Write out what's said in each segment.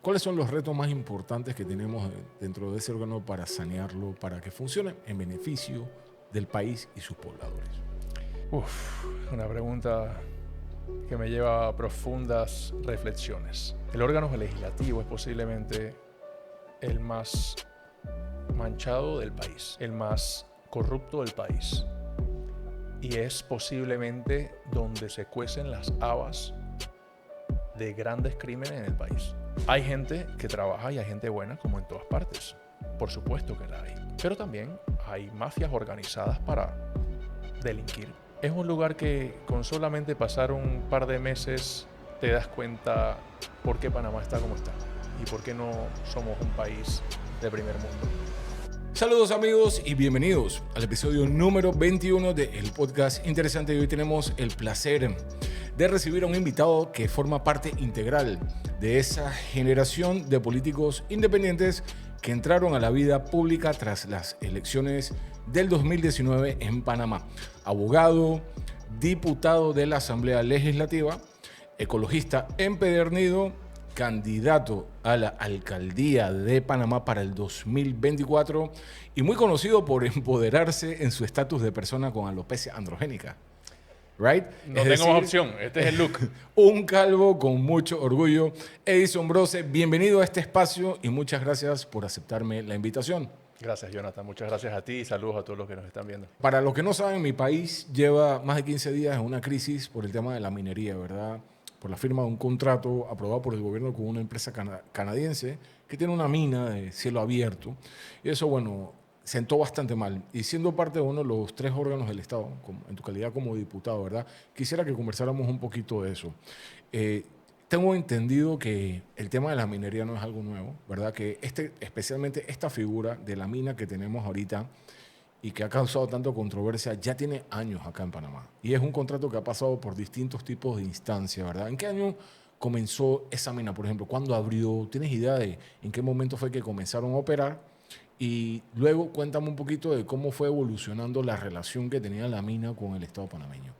¿Cuáles son los retos más importantes que tenemos dentro de ese órgano para sanearlo, para que funcione en beneficio del país y sus pobladores? Una pregunta que me lleva a profundas reflexiones. El órgano legislativo es posiblemente el más manchado del país, el más corrupto del país. Y es posiblemente donde se cuecen las habas de grandes crímenes en el país. Hay gente que trabaja y hay gente buena como en todas partes. Por supuesto que la hay. Pero también hay mafias organizadas para delinquir. Es un lugar que con solamente pasar un par de meses te das cuenta por qué Panamá está como está y por qué no somos un país de primer mundo. Saludos amigos y bienvenidos al episodio número 21 del podcast Interesante. Y hoy tenemos el placer de recibir a un invitado que forma parte integral de esa generación de políticos independientes que entraron a la vida pública tras las elecciones del 2019 en Panamá. Abogado, diputado de la Asamblea Legislativa, ecologista empedernido, candidato a la alcaldía de Panamá para el 2024 y muy conocido por empoderarse en su estatus de persona con alopecia androgénica. Right? No tengo más opción, este es el look. Un calvo con mucho orgullo. Edison Brose, bienvenido a este espacio y muchas gracias por aceptarme la invitación. Gracias, Jonathan. Muchas gracias a ti y saludos a todos los que nos están viendo. Para los que no saben, mi país lleva más de 15 días en una crisis por el tema de la minería, ¿verdad? Por la firma de un contrato aprobado por el gobierno con una empresa canadiense que tiene una mina de cielo abierto. Y eso, bueno, sentó bastante mal. Y siendo parte de uno de los 3 órganos del Estado, en tu calidad como diputado, ¿verdad? Quisiera que conversáramos un poquito de eso. Tengo entendido que el tema de la minería no es algo nuevo, ¿verdad? Que especialmente esta figura de la mina que tenemos ahorita y que ha causado tanto controversia, ya tiene años acá en Panamá. Y es un contrato que ha pasado por distintos tipos de instancias, ¿verdad? ¿En qué año comenzó esa mina, por ejemplo? ¿Cuándo abrió? ¿Tienes idea de en qué momento fue que comenzaron a operar? Y luego cuéntame un poquito de cómo fue evolucionando la relación que tenía la mina con el Estado panameño.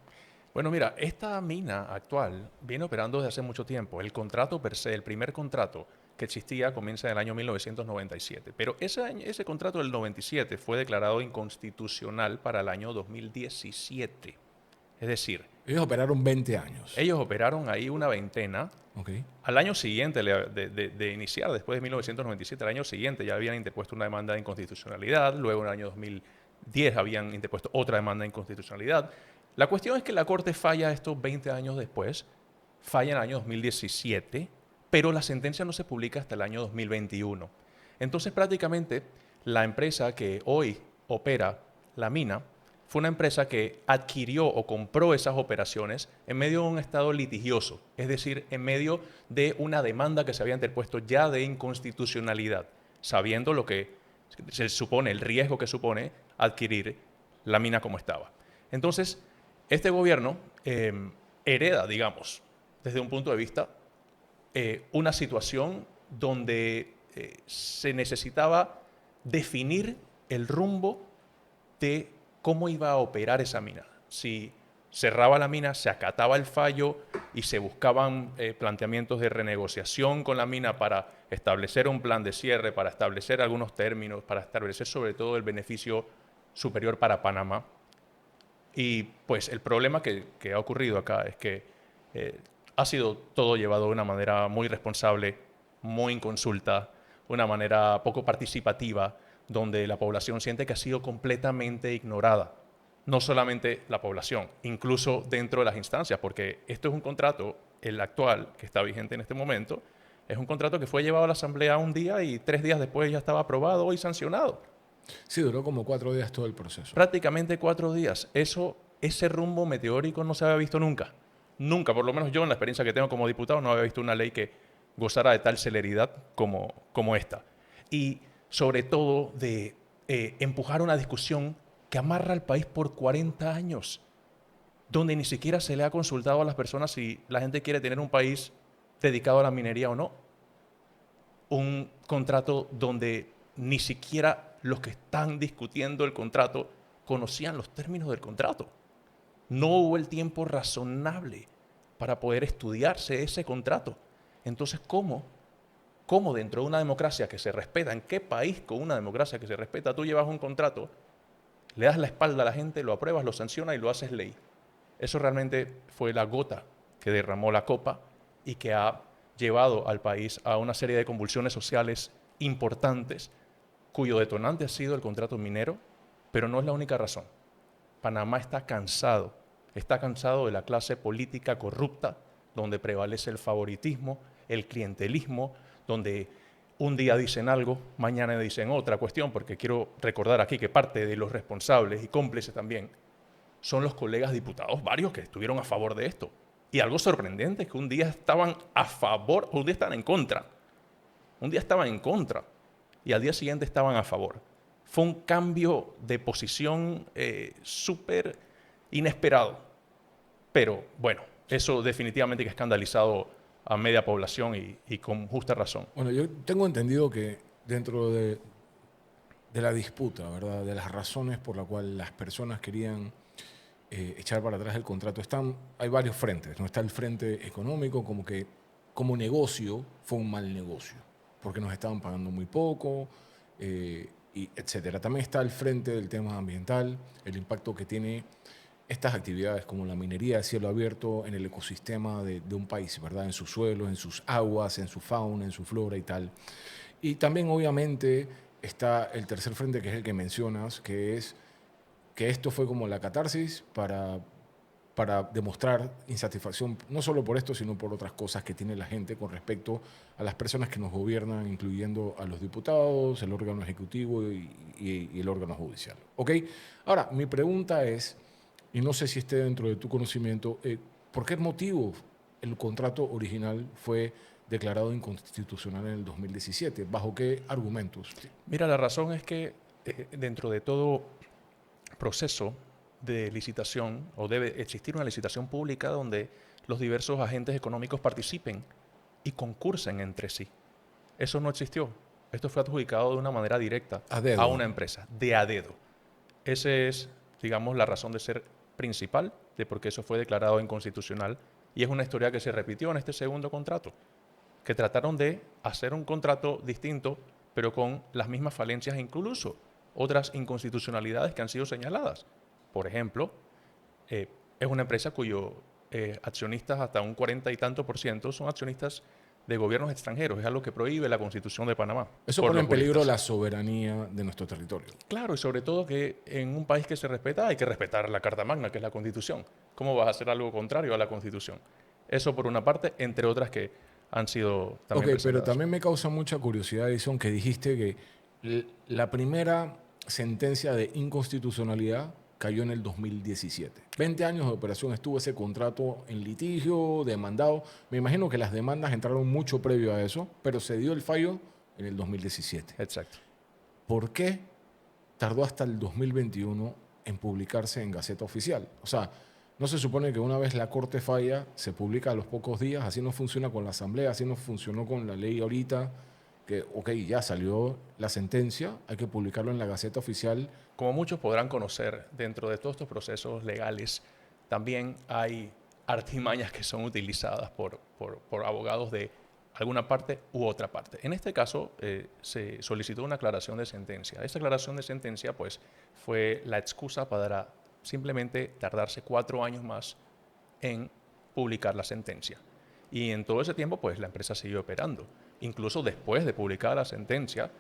Bueno, mira, esta mina actual viene operando desde hace mucho tiempo. El contrato per se, el primer contrato que existía comienza en el año 1997, pero ese contrato del 97 fue declarado inconstitucional para el año 2017. Es decir, ellos operaron 20 años. Ellos operaron ahí una veintena. Okay. Al año siguiente de iniciar, después de 1997, al año siguiente ya habían interpuesto una demanda de inconstitucionalidad, luego en el año 2010 habían interpuesto otra demanda de inconstitucionalidad. La cuestión es que la Corte falla estos 20 años después, falla en el año 2017, pero la sentencia no se publica hasta el año 2021. Entonces prácticamente la empresa que hoy opera la mina fue una empresa que adquirió o compró esas operaciones en medio de un estado litigioso, es decir, en medio de una demanda que se había interpuesto ya de inconstitucionalidad, sabiendo lo que se supone, el riesgo que supone adquirir la mina como estaba. Entonces, este gobierno hereda, digamos, desde un punto de vista, una situación donde se necesitaba definir el rumbo de cómo iba a operar esa mina. Si cerraba la mina, se acataba el fallo y se buscaban planteamientos de renegociación con la mina para establecer un plan de cierre, para establecer algunos términos, para establecer sobre todo el beneficio superior para Panamá. Y pues el problema que ha ocurrido acá es que ha sido todo llevado de una manera muy responsable, muy inconsulta, una manera poco participativa, donde la población siente que ha sido completamente ignorada. No solamente la población, incluso dentro de las instancias, porque esto es un contrato, el actual, que está vigente en este momento, es un contrato que fue llevado a la Asamblea un día y 3 días después ya estaba aprobado y sancionado. Sí, duró como 4 días todo el proceso. Prácticamente 4 días. Ese rumbo meteórico no se había visto nunca. Nunca, por lo menos yo en la experiencia que tengo como diputado, no había visto una ley que gozara de tal celeridad como esta. Y sobre todo de empujar una discusión que amarra al país por 40 años, donde ni siquiera se le ha consultado a las personas si la gente quiere tener un país dedicado a la minería o no. Un contrato donde ni siquiera los que están discutiendo el contrato conocían los términos del contrato. No hubo el tiempo razonable para poder estudiarse ese contrato. Entonces, ¿cómo cómo dentro de una democracia que se respeta, en qué país con una democracia que se respeta, tú llevas un contrato, le das la espalda a la gente, lo apruebas, lo sancionas y lo haces ley. Eso realmente fue la gota que derramó la copa y que ha llevado al país a una serie de convulsiones sociales importantes, cuyo detonante ha sido el contrato minero, pero no es la única razón. Panamá está cansado de la clase política corrupta, donde prevalece el favoritismo, el clientelismo, donde un día dicen algo, mañana dicen otra cuestión, porque quiero recordar aquí que parte de los responsables y cómplices también son los colegas diputados, varios que estuvieron a favor de esto. Y algo sorprendente es que un día estaban a favor, o un día estaban en contra. Un día estaban en contra y al día siguiente estaban a favor. Fue un cambio de posición súper inesperado. Pero bueno, eso definitivamente que ha escandalizado a media población y con justa razón. Bueno, yo tengo entendido que dentro de la disputa, ¿verdad? De las razones por las cuales las personas querían echar para atrás el contrato, hay varios frentes. No está el frente económico, como que como negocio fue un mal negocio, porque nos estaban pagando muy poco, y etcétera. También está el frente del tema ambiental, el impacto que tiene estas actividades como la minería de cielo abierto en el ecosistema de un país, ¿verdad? En sus suelos, en sus aguas, en su fauna, en su flora y tal. Y también, obviamente, está el tercer frente, que es el que mencionas, que es que esto fue como la catarsis para demostrar insatisfacción, no solo por esto, sino por otras cosas que tiene la gente con respecto a las personas que nos gobiernan, incluyendo a los diputados, el órgano ejecutivo y el órgano judicial. ¿Ok? Ahora, mi pregunta es, y no sé si esté dentro de tu conocimiento, ¿por qué motivo el contrato original fue declarado inconstitucional en el 2017? ¿Bajo qué argumentos? Mira, la razón es que dentro de todo proceso de licitación, o debe existir una licitación pública donde los diversos agentes económicos participen y concursen entre sí. Eso no existió. Esto fue adjudicado de una manera directa a una empresa, de a dedo. Esa es, digamos, la razón de ser principal de por qué eso fue declarado inconstitucional, y es una historia que se repitió en este segundo contrato, que trataron de hacer un contrato distinto, pero con las mismas falencias e incluso otras inconstitucionalidades que han sido señaladas. Por ejemplo, es una empresa cuyos accionistas, hasta un 40 y tanto por ciento, son accionistas de gobiernos extranjeros. Es algo que prohíbe la Constitución de Panamá. Eso pone en peligro la soberanía de nuestro territorio. Claro, y sobre todo que en un país que se respeta hay que respetar la Carta Magna, que es la Constitución. ¿Cómo vas a hacer algo contrario a la Constitución? Eso por una parte, entre otras que han sido también presentadas. Pero también me causa mucha curiosidad, Edison, que dijiste que la primera sentencia de inconstitucionalidad cayó en el 2017. 20 años de operación estuvo ese contrato en litigio, demandado. Me imagino que las demandas entraron mucho previo a eso, pero se dio el fallo en el 2017. Exacto. ¿Por qué tardó hasta el 2021 en publicarse en Gaceta Oficial? O sea, ¿no se supone que una vez la Corte falla, se publica a los pocos días? Así no funciona con la Asamblea, así no funcionó con la ley ahorita, que, ok, ya salió la sentencia, hay que publicarlo en la Gaceta Oficial. Como muchos podrán conocer, dentro de todos estos procesos legales, también hay artimañas que son utilizadas por abogados de alguna parte u otra parte. En este caso, se solicitó una aclaración de sentencia. Esa aclaración de sentencia, pues, fue la excusa para simplemente tardarse 4 años más en publicar la sentencia. Y en todo ese tiempo, pues, la empresa siguió operando. Incluso después de publicar la sentencia,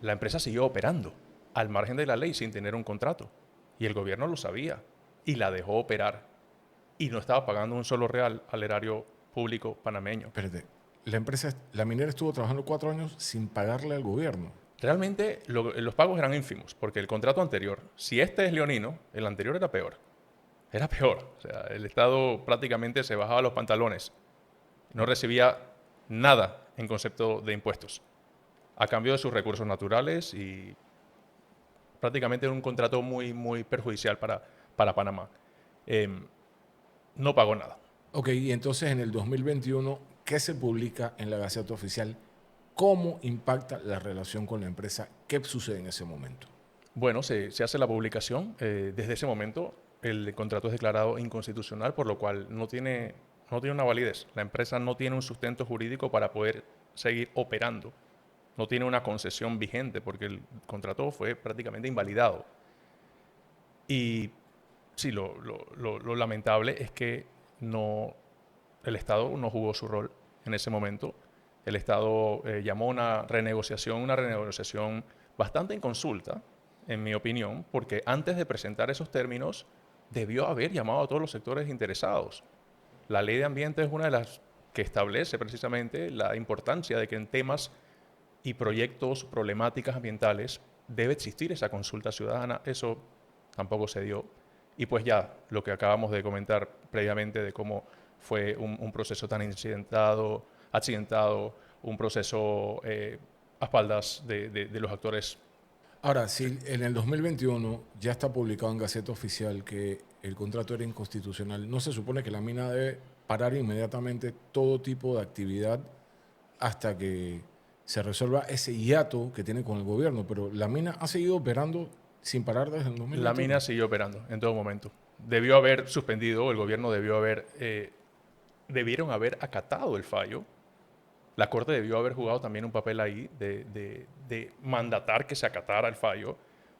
la empresa siguió operando al margen de la ley sin tener un contrato. Y el gobierno lo sabía y la dejó operar. Y no estaba pagando un solo real al erario público panameño. Espérate, la minera estuvo trabajando 4 años sin pagarle al gobierno. Realmente los pagos eran ínfimos, porque el contrato anterior, si este es leonino, el anterior era peor. Era peor. O sea, el Estado prácticamente se bajaba los pantalones. No recibía nada en concepto de impuestos, a cambio de sus recursos naturales, y prácticamente era un contrato muy, muy perjudicial para Panamá. No pagó nada. Ok, y entonces en el 2021, ¿qué se publica en la Gaceta Oficial? ¿Cómo impacta la relación con la empresa? ¿Qué sucede en ese momento? Bueno, se hace la publicación. Desde ese momento, el contrato es declarado inconstitucional, por lo cual no tiene una validez. La empresa no tiene un sustento jurídico para poder seguir operando. No tiene una concesión vigente porque el contrato fue prácticamente invalidado. Y sí, lo lamentable es que el Estado no jugó su rol en ese momento. El Estado llamó una renegociación bastante inconsulta, en mi opinión, porque antes de presentar esos términos debió haber llamado a todos los sectores interesados. La ley de ambiente es una de las que establece precisamente la importancia de que en temas y proyectos, problemáticas ambientales, debe existir esa consulta ciudadana. Eso tampoco se dio. Y pues ya lo que acabamos de comentar previamente de cómo fue un proceso tan accidentado, un proceso a espaldas de los actores. Ahora, si en el 2021 ya está publicado en Gaceta Oficial que el contrato era inconstitucional, ¿no se supone que la mina debe parar inmediatamente todo tipo de actividad hasta que se resuelva ese hiato que tiene con el gobierno? Pero la mina ha seguido operando sin parar desde el La 2021. mina siguió operando en todo momento. Debió haber suspendido, el gobierno debieron haber acatado el fallo. La Corte debió haber jugado también un papel ahí de mandatar que se acatara el fallo.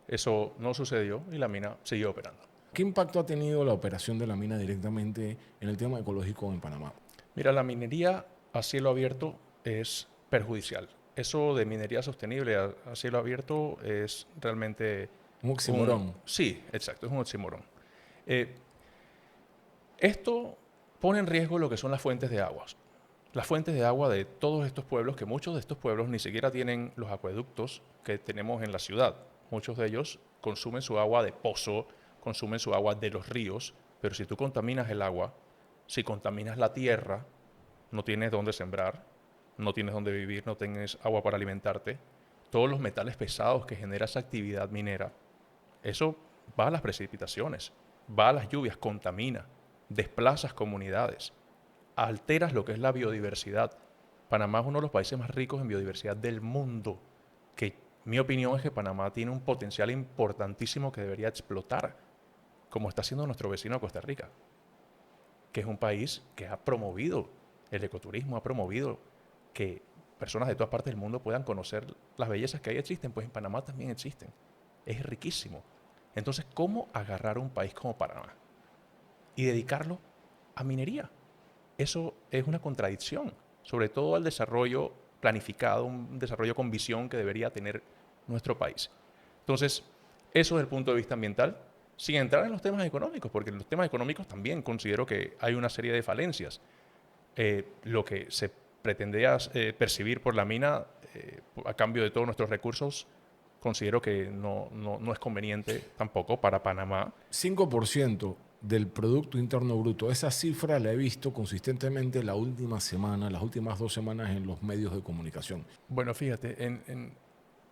Eso no sucedió y la mina siguió operando. ¿Qué impacto ha tenido la operación de la mina directamente en el tema ecológico en Panamá? Mira, la minería a cielo abierto es perjudicial. Eso de minería sostenible a cielo abierto es realmente Un oxímoron. Sí, exacto, es un oxímoron. Eh, Esto pone en riesgo lo que son las fuentes de aguas. Las fuentes de agua de todos estos pueblos, que muchos de estos pueblos ni siquiera tienen los acueductos que tenemos en la ciudad. Muchos de ellos consumen su agua de pozo, consumen su agua de los ríos, pero si tú contaminas el agua, si contaminas la tierra, no tienes dónde sembrar, no tienes dónde vivir, no tienes agua para alimentarte. Todos los metales pesados que genera esa actividad minera, eso va a las precipitaciones, va a las lluvias, contamina, desplazas comunidades, alteras lo que es la biodiversidad. Panamá es uno de los países más ricos en biodiversidad del mundo, que mi opinión es que Panamá tiene un potencial importantísimo que debería explotar, como está haciendo nuestro vecino Costa Rica, que es un país que ha promovido el ecoturismo, ha promovido que personas de todas partes del mundo puedan conocer las bellezas que ahí existen, pues en Panamá también existen. Es riquísimo. Entonces, ¿cómo agarrar un país como Panamá y dedicarlo a minería? Eso es una contradicción, sobre todo al desarrollo planificado, un desarrollo con visión que debería tener nuestro país. Entonces, eso desde el punto de vista ambiental, sin entrar en los temas económicos, porque en los temas económicos también considero que hay una serie de falencias. Lo que se pretendía percibir por la mina a cambio de todos nuestros recursos, considero que no es conveniente tampoco para Panamá. 5% del Producto Interno Bruto. Esa cifra la he visto consistentemente la última semana, las últimas 2 semanas en los medios de comunicación. Bueno, fíjate, en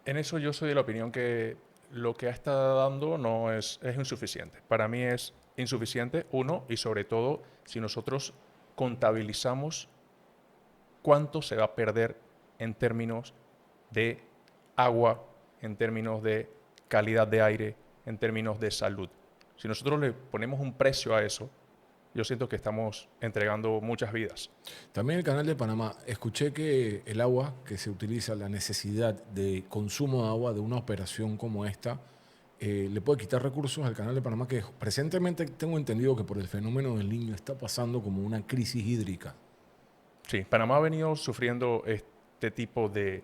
eso yo soy de la opinión que lo que ha estado dando no es insuficiente. Para mí es insuficiente, uno, y sobre todo si nosotros contabilizamos cuánto se va a perder en términos de agua, en términos de calidad de aire, en términos de salud. Si nosotros le ponemos un precio a eso, yo siento que estamos entregando muchas vidas. También el Canal de Panamá. Escuché que el agua que se utiliza, la necesidad de consumo de agua de una operación como esta, le puede quitar recursos al Canal de Panamá, que presentemente tengo entendido que por el fenómeno del Niño está pasando como una crisis hídrica. Sí, Panamá ha venido sufriendo este tipo de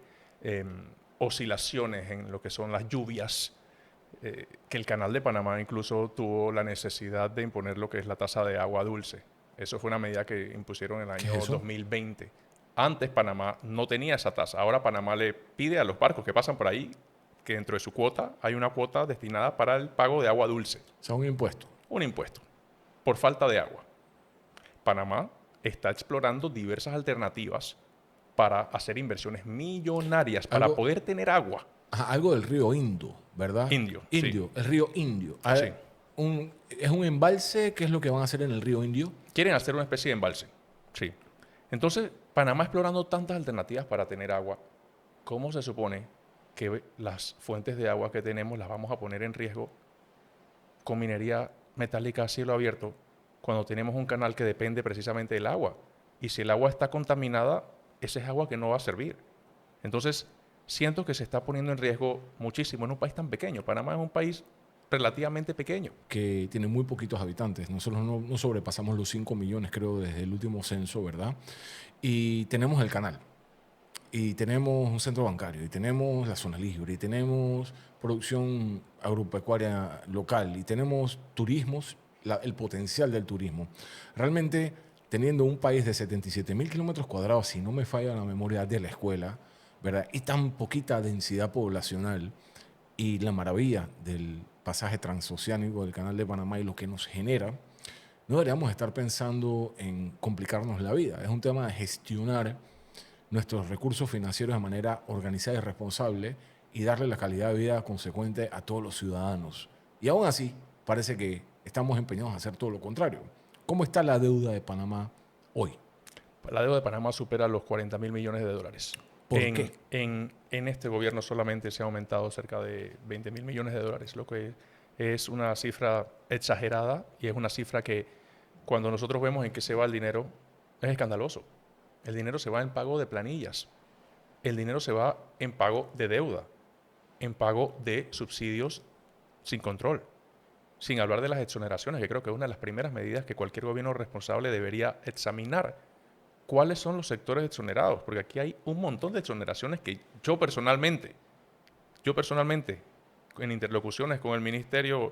oscilaciones en lo que son las lluvias, que el Canal de Panamá incluso tuvo la necesidad de imponer lo que es la tasa de agua dulce. Eso fue una medida que impusieron en el ¿Qué año es eso? 2020. Antes Panamá no tenía esa tasa. Ahora Panamá le pide a los barcos que pasan por ahí que dentro de su cuota hay una cuota destinada para el pago de agua dulce, O sea, un impuesto. un impuesto, por falta de agua. Panamá está explorando diversas alternativas para hacer inversiones millonarias para Algo, poder tener agua. ajá, algo del río Indo, ¿verdad? Indio, sí. Indio, el río Indio. Sí. ¿Es un embalse? ¿Qué es lo que van a hacer en el río Indio? Quieren hacer una especie de embalse. Sí. Entonces, Panamá explorando tantas alternativas para tener agua, ¿cómo se supone que las fuentes de agua que tenemos las vamos a poner en riesgo con minería metálica a cielo abierto cuando tenemos un canal que depende precisamente del agua? Y si el agua está contaminada, esa es agua que no va a servir. Entonces, siento que se está poniendo en riesgo muchísimo en un país tan pequeño. Panamá es un país relativamente pequeño. Que tiene muy poquitos habitantes. Nosotros no sobrepasamos los 5 millones, creo, desde el último censo, ¿verdad? Y tenemos el canal, y tenemos un centro bancario, y tenemos la zona libre, y tenemos producción agropecuaria local, y tenemos turismos, el potencial del turismo. Realmente, teniendo un país de 77.000 kilómetros cuadrados, si no me falla la memoria de la escuela, ¿verdad? Y tan poquita densidad poblacional, y la maravilla del pasaje transoceánico del Canal de Panamá y lo que nos genera, no deberíamos estar pensando en complicarnos la vida. Es un tema de gestionar nuestros recursos financieros de manera organizada y responsable y darle la calidad de vida consecuente a todos los ciudadanos. Y aún así, parece que estamos empeñados a hacer todo lo contrario. ¿Cómo está la deuda de Panamá hoy? La deuda de Panamá supera los 40.000 millones de dólares. ¿Por qué? En este gobierno solamente se ha aumentado cerca de 20.000 millones de dólares, lo que es una cifra exagerada y es una cifra que cuando nosotros vemos en qué se va el dinero es escandaloso. El dinero se va en pago de planillas, el dinero se va en pago de deuda, en pago de subsidios sin control, sin hablar de las exoneraciones, que creo que es una de las primeras medidas que cualquier gobierno responsable debería examinar. ¿Cuáles son los sectores exonerados? Porque aquí hay un montón de exoneraciones que yo personalmente, en interlocuciones con el Ministerio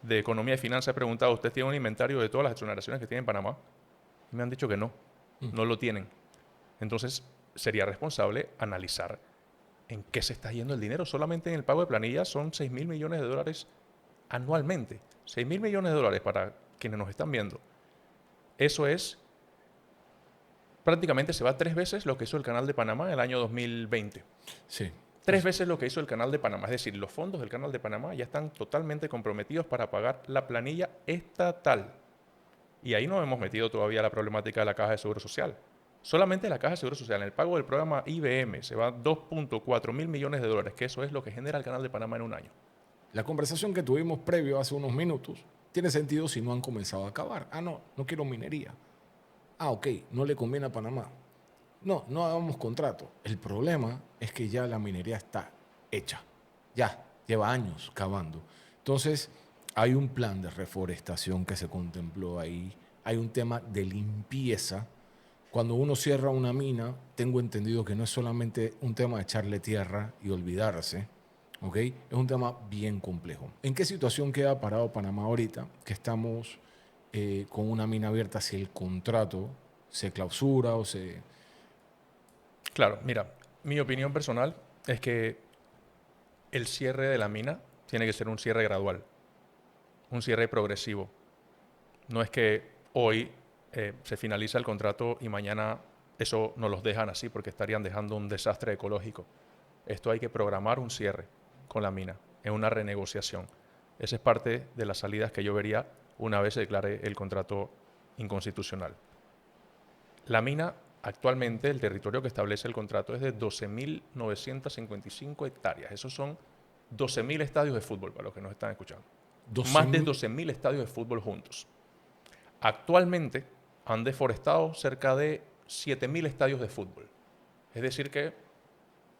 de Economía y Finanzas he preguntado, ¿usted tiene un inventario de todas las exoneraciones que tiene en Panamá? Y me han dicho que no, no lo tienen. Entonces, sería responsable analizar en qué se está yendo el dinero. Solamente en el pago de planillas son 6.000 millones de dólares anualmente. 6.000 millones de dólares para quienes nos están viendo. Eso es, prácticamente se va 3 veces lo que hizo el Canal de Panamá en el año 2020. Sí. 3 veces lo que hizo el Canal de Panamá. Es decir, los fondos del Canal de Panamá ya están totalmente comprometidos para pagar la planilla estatal. Y ahí no hemos metido todavía la problemática de la Caja de Seguro Social. Solamente la Caja de Seguro Social, en el pago del programa IBM, se va 2.4 mil millones de dólares, que eso es lo que genera el Canal de Panamá en un año. La conversación que tuvimos previo hace unos minutos tiene sentido si no han comenzado a acabar. No quiero minería. Ok, no le conviene a Panamá. No hagamos contrato. El problema es que ya la minería está hecha. Ya, lleva años cavando. Entonces, hay un plan de reforestación que se contempló ahí. Hay un tema de limpieza. Cuando uno cierra una mina, tengo entendido que no es solamente un tema de echarle tierra y olvidarse, ¿ok? Es un tema bien complejo. ¿En qué situación queda parado Panamá ahorita? Que estamos con una mina abierta, si el contrato se clausura o se... Claro, mira, mi opinión personal es que el cierre de la mina tiene que ser un cierre gradual, un cierre progresivo. No es que hoy se finaliza el contrato y mañana eso nos los dejan así porque estarían dejando un desastre ecológico. Esto hay que programar un cierre con la mina, en una renegociación. Esa es parte de las salidas que yo vería una vez se declare el contrato inconstitucional. La mina, actualmente, el territorio que establece el contrato es de 12.955 hectáreas. Esos son 12.000 estadios de fútbol, para los que nos están escuchando. Más de 12.000 estadios de fútbol juntos. Actualmente han deforestado cerca de 7.000 estadios de fútbol. Es decir que,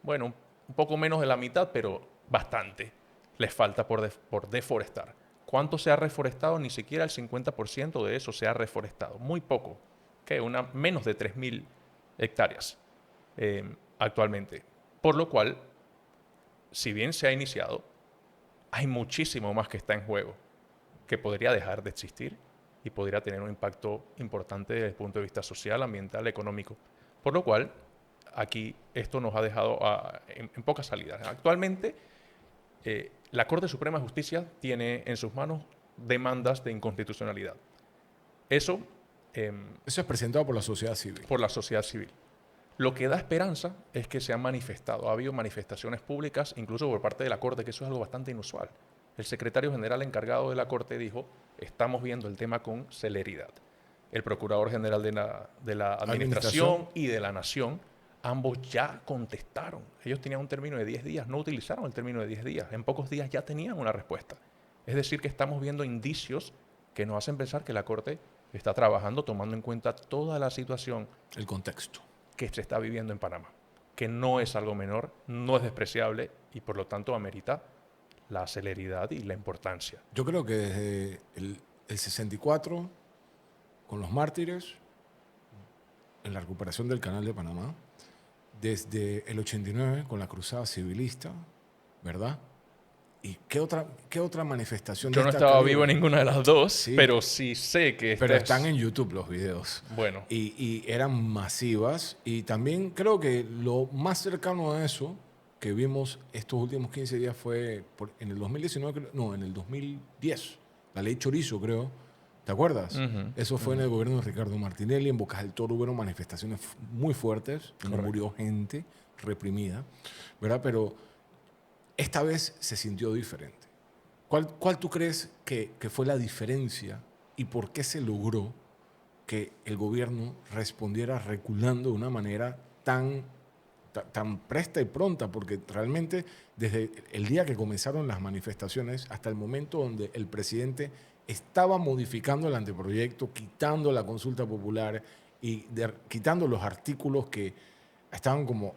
bueno, un poco menos de la mitad, pero bastante les falta por deforestar. ¿Cuánto se ha reforestado? Ni siquiera el 50% de eso se ha reforestado. Muy poco. Menos de 3.000 hectáreas actualmente. Por lo cual, si bien se ha iniciado, hay muchísimo más que está en juego, que podría dejar de existir y podría tener un impacto importante desde el punto de vista social, ambiental, económico. Por lo cual, aquí esto nos ha dejado en pocas salidas. Actualmente, la Corte Suprema de Justicia tiene en sus manos demandas de inconstitucionalidad. Eso es presentado por la sociedad civil. Por la sociedad civil. Lo que da esperanza es que se han manifestado. Ha habido manifestaciones públicas, incluso por parte de la Corte, que eso es algo bastante inusual. El secretario general encargado de la Corte dijo, estamos viendo el tema con celeridad. El procurador general de la Administración y de la Nación, ambos ya contestaron. Ellos tenían un término de 10 días, no utilizaron el término de 10 días. En pocos días ya tenían una respuesta. Es decir, que estamos viendo indicios que nos hacen pensar que la Corte está trabajando tomando en cuenta toda la situación. El contexto. que se está viviendo en Panamá, que no es algo menor, no es despreciable y por lo tanto amerita la celeridad y la importancia. Yo creo que desde el 64, con los mártires, en la recuperación del Canal de Panamá, desde el 89, con la Cruzada Civilista, ¿verdad? ¿Y qué otra manifestación Yo de no esta estaba vivo en calibre? ninguna de las dos, Sí, pero sí sé que pero esta están es... en YouTube los videos. Bueno, Y eran masivas. Y también creo que lo más cercano a eso que vimos estos últimos 15 días fue en el 2019, no, en el 2010. La ley Chorizo, creo. ¿Te acuerdas? ujú, Eso fue en el gobierno de Ricardo Martinelli. En Bocas del Toro hubo manifestaciones muy fuertes, donde correcto. murió gente reprimida, ¿verdad? Pero esta vez se sintió diferente. ¿Cuál tú crees que fue la diferencia y por qué se logró que el gobierno respondiera reculando de una manera tan presta y pronta? Porque realmente desde el día que comenzaron las manifestaciones hasta el momento donde el presidente estaba modificando el anteproyecto, quitando la consulta popular y quitando los artículos que estaban como,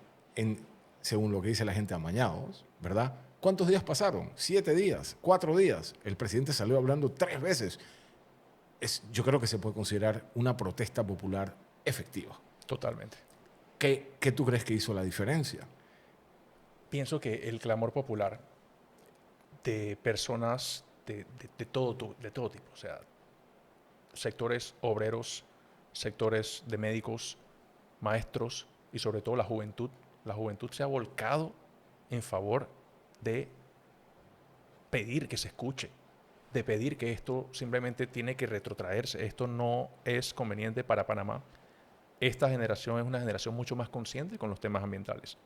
según lo que dice la gente, amañados, ¿verdad? ¿Cuántos días pasaron? 7 días, 4 días. El presidente salió hablando 3 veces. Yo creo que se puede considerar una protesta popular efectiva. Totalmente. ¿Qué tú crees que hizo la diferencia? Pienso que el clamor popular de personas de todo tipo, o sea, sectores obreros, sectores de médicos, maestros y sobre todo la juventud se ha volcado en favor de pedir que se escuche, de pedir que esto simplemente tiene que retrotraerse, esto no es conveniente para Panamá. Esta generación es una generación mucho más consciente con los temas ambientales.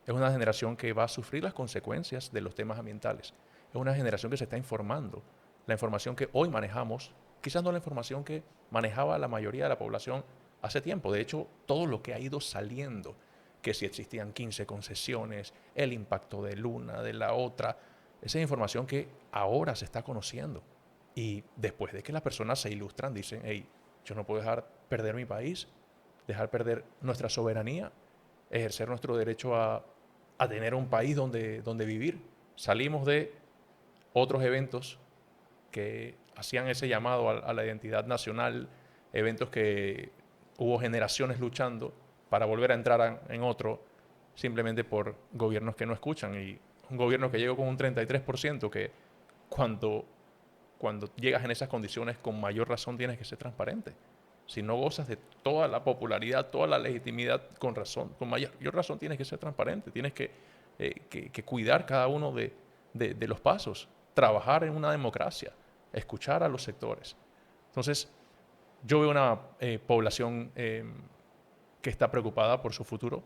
Es una generación que va a sufrir las consecuencias de los temas ambientales. Es una generación que se está informando. La información que hoy manejamos, quizás no la información que manejaba la mayoría de la población hace tiempo. De hecho, todo lo que ha ido saliendo, que si existían 15 concesiones, el impacto de una, de la otra, esa es información que ahora se está conociendo. Y después de que las personas se ilustran, dicen, hey, yo no puedo dejar perder mi país, dejar perder nuestra soberanía, ejercer nuestro derecho a tener un país donde vivir. Salimos de otros eventos que hacían ese llamado a la identidad nacional, eventos que hubo generaciones luchando para volver a entrar en otro, simplemente por gobiernos que no escuchan. Y un gobierno que llegó con un 33%, que cuando, cuando llegas en esas condiciones, con mayor razón tienes que ser transparente. Si no gozas de toda la popularidad, toda la legitimidad, con mayor razón tienes que ser transparente, tienes que cuidar cada uno de los pasos, trabajar en una democracia, escuchar a los sectores. Entonces, yo veo una población que está preocupada por su futuro,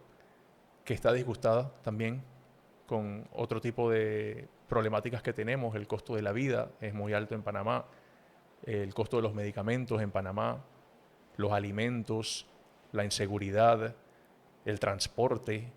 que está disgustada también con otro tipo de problemáticas que tenemos. El costo de la vida es muy alto en Panamá, el costo de los medicamentos en Panamá, los alimentos, la inseguridad, el transporte,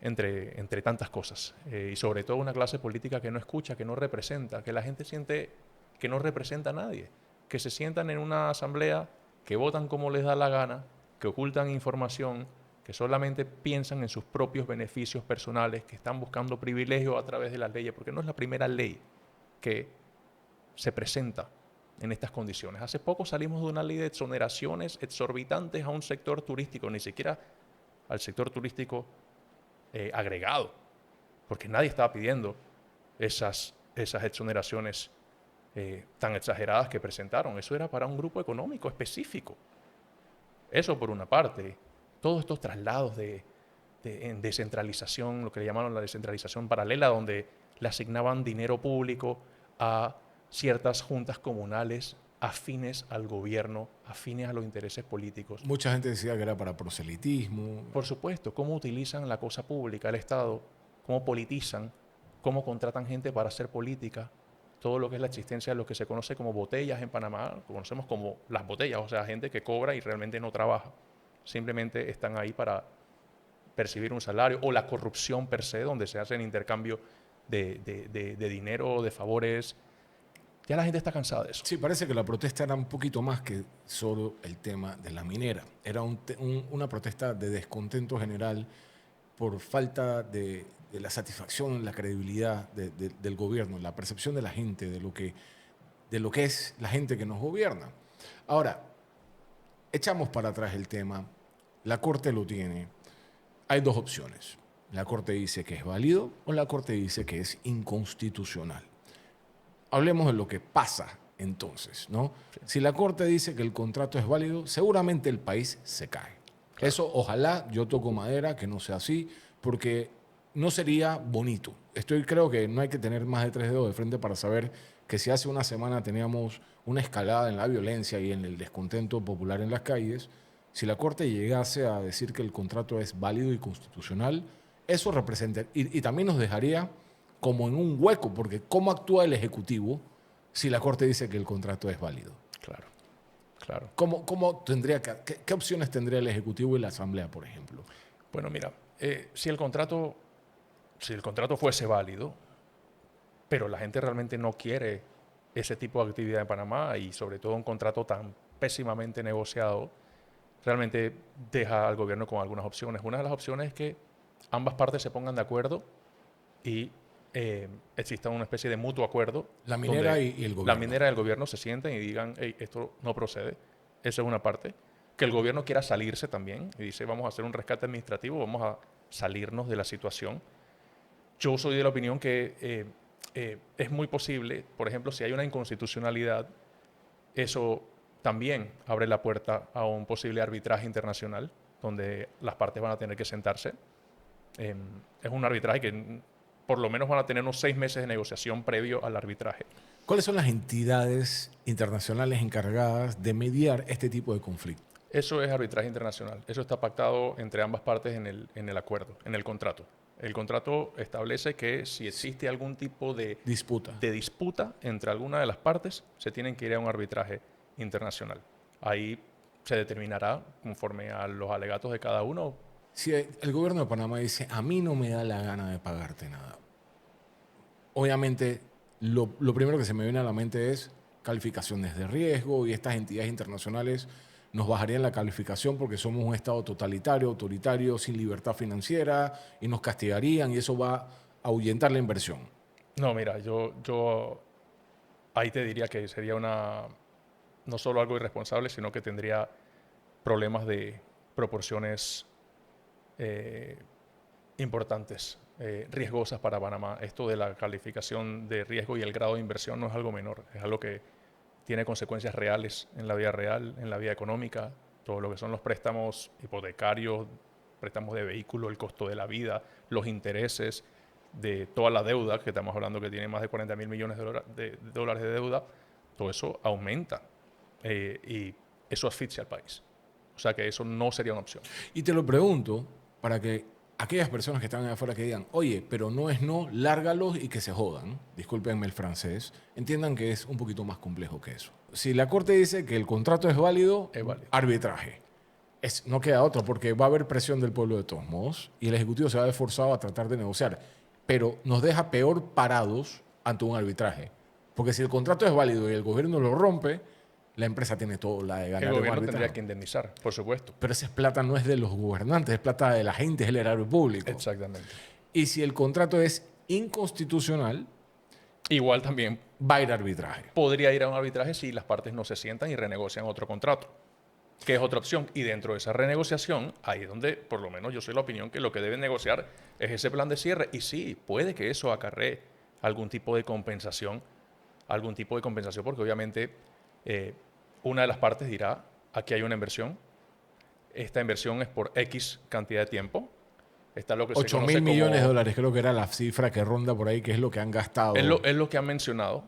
entre tantas cosas. Y sobre todo una clase política que no escucha, que no representa, que la gente siente que no representa a nadie, que se sientan en una asamblea, que votan como les da la gana, que ocultan información, que solamente piensan en sus propios beneficios personales, que están buscando privilegios a través de las leyes, porque no es la primera ley que se presenta en estas condiciones. Hace poco salimos de una ley de exoneraciones exorbitantes a un sector turístico, ni siquiera al sector turístico agregado, porque nadie estaba pidiendo esas exoneraciones tan exageradas que presentaron. Eso era para un grupo económico específico. Eso por una parte. Todos estos traslados en descentralización, lo que le llamaron la descentralización paralela, donde le asignaban dinero público a ciertas juntas comunales afines al gobierno, afines a los intereses políticos. Mucha gente decía que era para proselitismo. Por supuesto, cómo utilizan la cosa pública, el Estado, cómo politizan, cómo contratan gente para hacer política, todo lo que es la existencia de lo que se conoce como botellas en Panamá, lo conocemos como las botellas, o sea, gente que cobra y realmente no trabaja, simplemente están ahí para percibir un salario, o la corrupción per se, donde se hacen intercambio de dinero, de favores. Ya la gente está cansada de eso. Sí, parece que la protesta era un poquito más que solo el tema de la minera. Era una protesta de descontento general por falta de la satisfacción, la credibilidad del gobierno, la percepción de la gente, de lo que es la gente que nos gobierna. Ahora, echamos para atrás el tema. La Corte lo tiene. Hay dos opciones. La Corte dice que es válido o la Corte dice que es inconstitucional. Hablemos de lo que pasa entonces, ¿no? Sí. Si la Corte dice que el contrato es válido, seguramente el país se cae. Claro. Eso, ojalá, yo toco madera, que no sea así, porque no sería bonito. Creo que no hay que tener más de 3 dedos de frente para saber que si hace una semana teníamos una escalada en la violencia y en el descontento popular en las calles, si la Corte llegase a decir que el contrato es válido y constitucional, eso representa, y también nos dejaría como en un hueco, porque ¿cómo actúa el Ejecutivo si la Corte dice que el contrato es válido? Claro, claro. ¿Cómo qué opciones tendría el Ejecutivo y la Asamblea, por ejemplo? Bueno, mira, si el contrato fuese válido, pero la gente realmente no quiere ese tipo de actividad en Panamá y sobre todo un contrato tan pésimamente negociado, realmente deja al gobierno con algunas opciones. Una de las opciones es que ambas partes se pongan de acuerdo y exista una especie de mutuo acuerdo. La minera donde y el gobierno. La minera y el gobierno se sienten y digan, hey, esto no procede. Esa es una parte. Que el gobierno quiera salirse también y dice, vamos a hacer un rescate administrativo, vamos a salirnos de la situación. Yo soy de la opinión que es muy posible, por ejemplo, si hay una inconstitucionalidad, eso también abre la puerta a un posible arbitraje internacional, donde las partes van a tener que sentarse. Es un arbitraje que por lo menos van a tener unos 6 meses de negociación previo al arbitraje. ¿Cuáles son las entidades internacionales encargadas de mediar este tipo de conflictos? Eso es arbitraje internacional. Eso está pactado entre ambas partes en el acuerdo, en el contrato. El contrato establece que si existe algún tipo de disputa entre alguna de las partes, se tienen que ir a un arbitraje internacional. Ahí se determinará, conforme a los alegatos de cada uno. Si el gobierno de Panamá dice, a mí no me da la gana de pagarte nada, obviamente lo primero que se me viene a la mente es calificaciones de riesgo y estas entidades internacionales nos bajarían la calificación porque somos un Estado totalitario, autoritario, sin libertad financiera y nos castigarían y eso va a ahuyentar la inversión. No, mira, yo ahí te diría que sería no solo algo irresponsable, sino que tendría problemas de proporciones importantes, riesgosas para Panamá. Esto de la calificación de riesgo y el grado de inversión no es algo menor, es algo que tiene consecuencias reales en la vida real, en la vida económica, todo lo que son los préstamos hipotecarios, préstamos de vehículo, el costo de la vida, los intereses de toda la deuda, que estamos hablando que tiene más de 40.000 millones de dólares de deuda, todo eso aumenta y eso asfixia al país. O sea que eso no sería una opción. Y te lo pregunto para que aquellas personas que están allá afuera que digan, oye, pero no es no, lárgalos y que se jodan, discúlpenme el francés, entiendan que es un poquito más complejo que eso. Si la Corte dice que el contrato es válido, arbitraje. No queda otro porque va a haber presión del pueblo de todos modos y el Ejecutivo se va a ver forzado a tratar de negociar, pero nos deja peor parados ante un arbitraje. Porque si el contrato es válido y el gobierno lo rompe, la empresa tiene todo la de ganar. El gobierno tendría que indemnizar, por supuesto. Pero esa plata no es de los gobernantes, es plata de la gente, es el erario público. Exactamente. Y si el contrato es inconstitucional, igual también va a ir a arbitraje. Podría ir a un arbitraje si las partes no se sientan y renegocian otro contrato, que es otra opción. Y dentro de esa renegociación, ahí es donde, por lo menos yo soy la opinión que lo que deben negociar es ese plan de cierre. Y sí, puede que eso acarree algún tipo de compensación, porque obviamente una de las partes dirá, aquí hay una inversión, esta inversión es por X cantidad de tiempo. Está lo que 8.000 millones de dólares, creo que era la cifra que ronda por ahí, que es lo que han gastado. Es lo que han mencionado,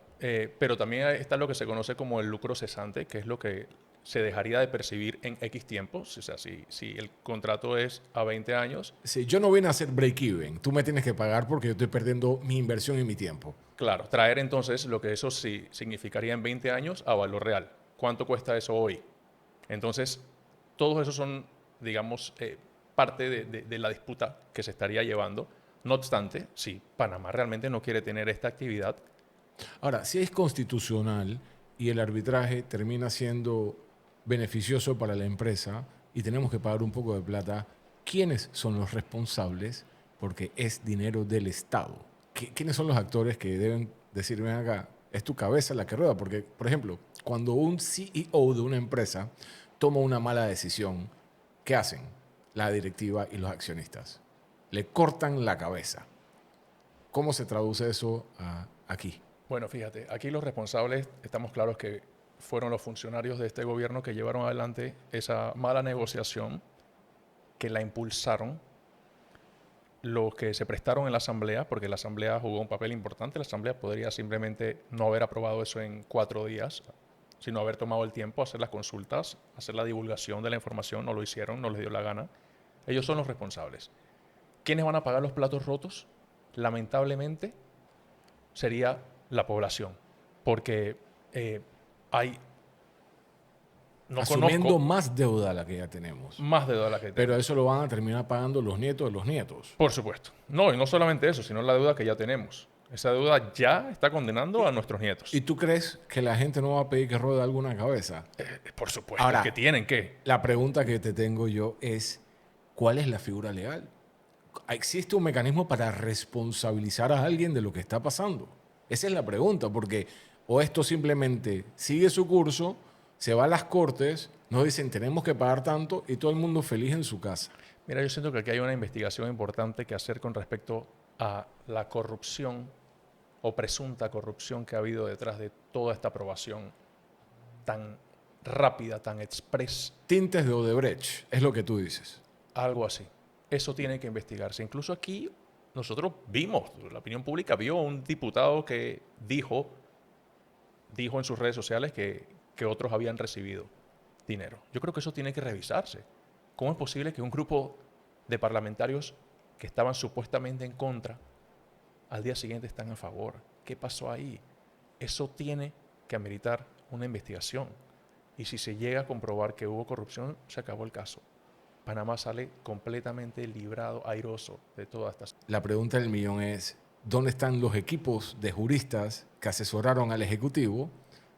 pero también está lo que se conoce como el lucro cesante, que es lo que se dejaría de percibir en X tiempos. O sea, si el contrato es a 20 años. Sí, yo no vine a hacer break-even. Tú me tienes que pagar porque yo estoy perdiendo mi inversión y mi tiempo. Claro, traer entonces lo que eso sí significaría en 20 años a valor real. ¿Cuánto cuesta eso hoy? Entonces, todos esos son, digamos, parte de la disputa que se estaría llevando. No obstante, si Panamá realmente no quiere tener esta actividad, Ahora, si es constitucional y el arbitraje termina siendo beneficioso para la empresa y tenemos que pagar un poco de plata, ¿quiénes son los responsables? Porque es dinero del Estado. ¿Quiénes son los actores que deben decir, ven acá, es tu cabeza la que rueda? Porque, por ejemplo, cuando un CEO de una empresa toma una mala decisión, ¿qué hacen la directiva y los accionistas? Le cortan la cabeza. ¿Cómo se traduce eso aquí? Bueno, fíjate, aquí los responsables, estamos claros que fueron los funcionarios de este gobierno que llevaron adelante esa mala negociación, que la impulsaron, los que se prestaron en la Asamblea, porque la Asamblea jugó un papel importante. La Asamblea podría simplemente no haber aprobado eso en 4 días, sino haber tomado el tiempo, hacer las consultas, hacer la divulgación de la información. No lo hicieron, no les dio la gana. Ellos son los responsables. ¿Quiénes van a pagar los platos rotos? Lamentablemente, sería la población, porque hay, no Asumiendo conozco más deuda a la que ya tenemos. más de deuda que Pero tenemos. eso lo van a terminar pagando los nietos de los nietos. Por supuesto. No, y no solamente eso, sino la deuda que ya tenemos. Esa deuda ya está condenando a nuestros nietos. ¿Y tú crees que la gente no va a pedir que ruede alguna cabeza? Por supuesto, Ahora, que tienen que. la pregunta que te tengo yo es, ¿cuál es la figura legal? ¿Existe un mecanismo para responsabilizar a alguien de lo que está pasando? Esa es la pregunta, porque o esto simplemente sigue su curso, se va a las cortes, nos dicen tenemos que pagar tanto y todo el mundo feliz en su casa. Mira, yo siento que aquí hay una investigación importante que hacer con respecto a la corrupción o presunta corrupción que ha habido detrás de toda esta aprobación tan rápida, tan express, Tintes de Odebrecht, es lo que tú dices. algo así. Eso tiene que investigarse. Incluso aquí nosotros vimos, la opinión pública vio a un diputado que dijo en sus redes sociales que otros habían recibido dinero. Yo creo que eso tiene que revisarse. ¿Cómo es posible que un grupo de parlamentarios que estaban supuestamente en contra, al día siguiente están a favor? ¿Qué pasó ahí? Eso tiene que ameritar una investigación. Y si se llega a comprobar que hubo corrupción, se acabó el caso. Panamá sale completamente librado, airoso de todas estas. La pregunta del millón es, ¿dónde están los equipos de juristas que asesoraron al Ejecutivo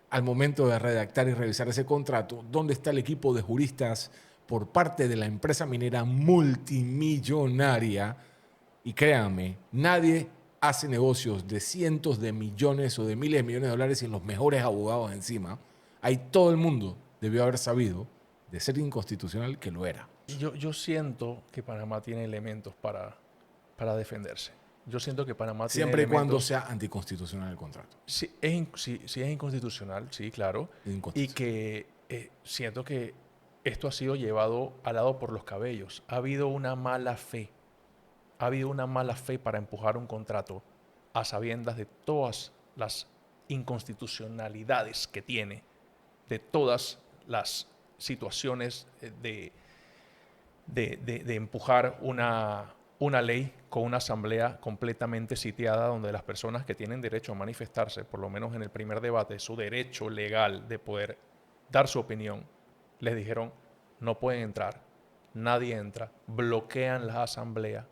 al momento de redactar y revisar ese contrato? ¿Dónde está el equipo de juristas por parte de la empresa minera multimillonaria? Y créanme, nadie hace negocios de cientos de millones o de miles de millones de dólares sin los mejores abogados encima. Ahí todo el mundo debió haber sabido, de ser inconstitucional, que lo era. Yo siento que Panamá tiene elementos para defenderse. Yo siento que Panamá tiene Siempre y cuando elementos. sea anticonstitucional el contrato. Si es inconstitucional, sí, claro. Y Inconstitucional. que siento que esto ha sido llevado al lado por los cabellos. Ha habido una mala fe. Ha habido una mala fe para empujar un contrato a sabiendas de todas las inconstitucionalidades que tiene, de todas las situaciones de empujar una ley con una asamblea completamente sitiada, donde las personas que tienen derecho a manifestarse, por lo menos en el primer debate, su derecho legal de poder dar su opinión, les dijeron no pueden entrar, nadie entra, bloquean la asamblea.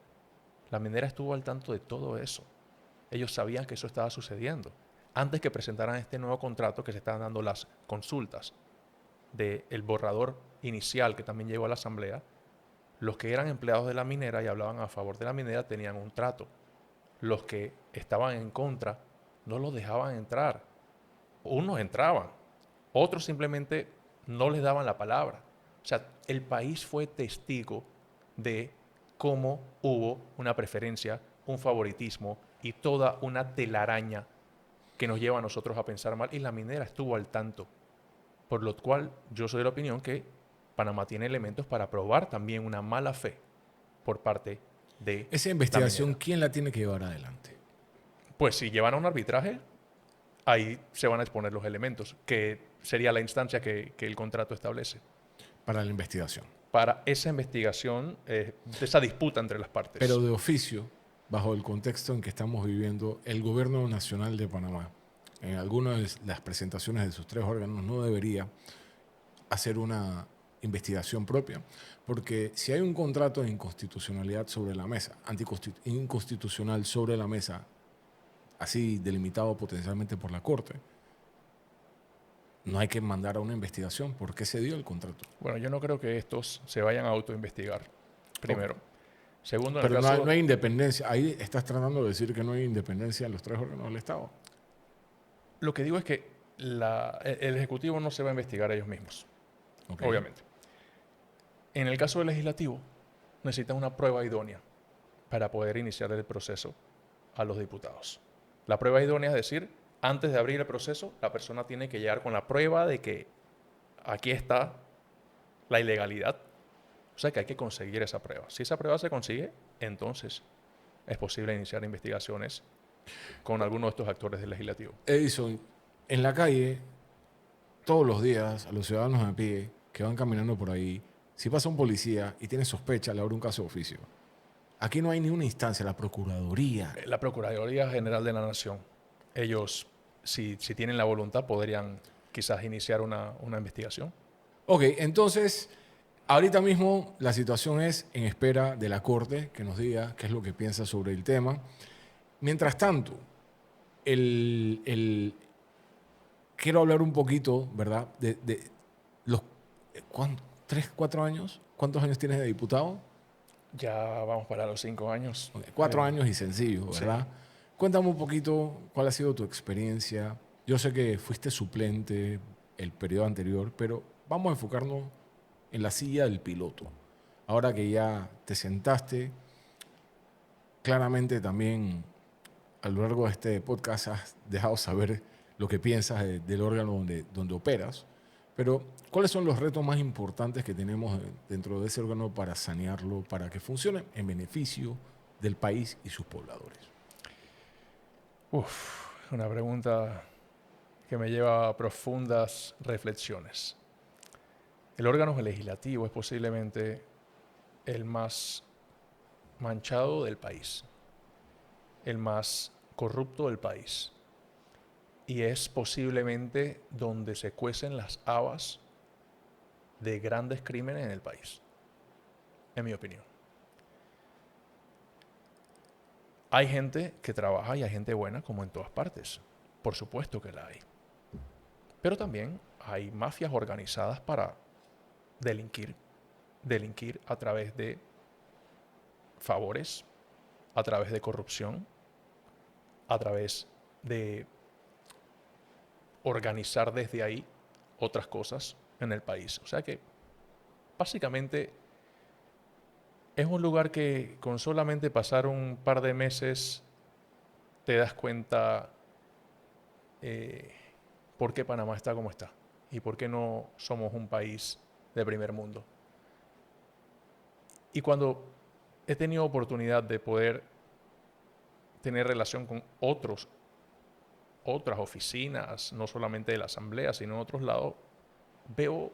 La minera estuvo al tanto de todo eso. Ellos sabían que eso estaba sucediendo. Antes que presentaran este nuevo contrato, que se estaban dando las consultas del borrador inicial que también llegó a la asamblea, los que eran empleados de la minera y hablaban a favor de la minera tenían un trato. Los que estaban en contra no los dejaban entrar. Unos entraban, otros simplemente no les daban la palabra. O sea, el país fue testigo de cómo hubo una preferencia, un favoritismo y toda una telaraña que nos lleva a nosotros a pensar mal, y la minera estuvo al tanto. Por lo cual yo soy de la opinión que Panamá tiene elementos para probar también una mala fe por parte de Esa investigación, la minera. ¿quién la tiene que llevar adelante? Pues si llevan a un arbitraje, ahí se van a exponer los elementos, que sería la instancia que el contrato establece Para la investigación. para esa investigación de esa disputa entre las partes. Pero de oficio, bajo el contexto en que estamos viviendo, el Gobierno Nacional de Panamá, en algunas de las presentaciones de sus 3 órganos, no debería hacer una investigación propia, porque si hay un contrato de inconstitucionalidad sobre la mesa, inconstitucional sobre la mesa, así delimitado potencialmente por la Corte, no hay que mandar a una investigación. ¿Por qué se dio el contrato? Bueno, yo no creo que estos se vayan a autoinvestigar, primero. Ok. Segundo, en el Pero no hay, no caso, hay independencia. Ahí estás tratando de decir que no hay independencia en los tres órganos del Estado. lo que digo es que el Ejecutivo no se va a investigar a ellos mismos, Ok. obviamente. En el caso del Legislativo, necesitan una prueba idónea para poder iniciar el proceso a los diputados. La prueba idónea es decir, antes de abrir el proceso, la persona tiene que llegar con la prueba de que aquí está la ilegalidad. O sea que hay que conseguir esa prueba. Si esa prueba se consigue, entonces es posible iniciar investigaciones con alguno de estos actores del legislativo. Edison, en la calle, todos los días, a los ciudadanos a pie que van caminando por ahí, si pasa un policía y tiene sospecha, le abre un caso de oficio. Aquí no hay ni una instancia, la Procuraduría. La Procuraduría General de la Nación, ellos, si tienen la voluntad, podrían quizás iniciar una investigación. Ok, entonces, ahorita mismo la situación es en espera de la Corte que nos diga qué es lo que piensa sobre el tema. Mientras tanto, el, quiero hablar un poquito, ¿verdad? De los, ¿cuánto? ¿3, 4 años? ¿Cuántos años tienes de diputado? Ya vamos para los 5 años. Ok, 4 años y sencillo, Sí. ¿verdad? Cuéntame un poquito cuál ha sido tu experiencia. Yo sé que fuiste suplente el periodo anterior, pero vamos a enfocarnos en la silla del piloto. Ahora que ya te sentaste, claramente también a lo largo de este podcast has dejado saber lo que piensas del órgano donde operas, pero ¿cuáles son los retos más importantes que tenemos dentro de ese órgano para sanearlo, para que funcione en beneficio del país y sus pobladores? Una pregunta que me lleva a profundas reflexiones. El órgano legislativo es posiblemente el más manchado del país, el más corrupto del país, y es posiblemente donde se cuecen las habas de grandes crímenes en el país, en mi opinión. Hay gente que trabaja y hay gente buena como en todas partes, por supuesto que la hay, pero también hay mafias organizadas para delinquir a través de favores, a través de corrupción, a través de organizar desde ahí otras cosas en el país. O sea que básicamente es un lugar que con solamente pasar un par de meses te das cuenta eh, por qué Panamá está como está y por qué no somos un país de primer mundo. Y cuando he tenido oportunidad de poder tener relación con otras oficinas, no solamente de la Asamblea, sino en otros lados, veo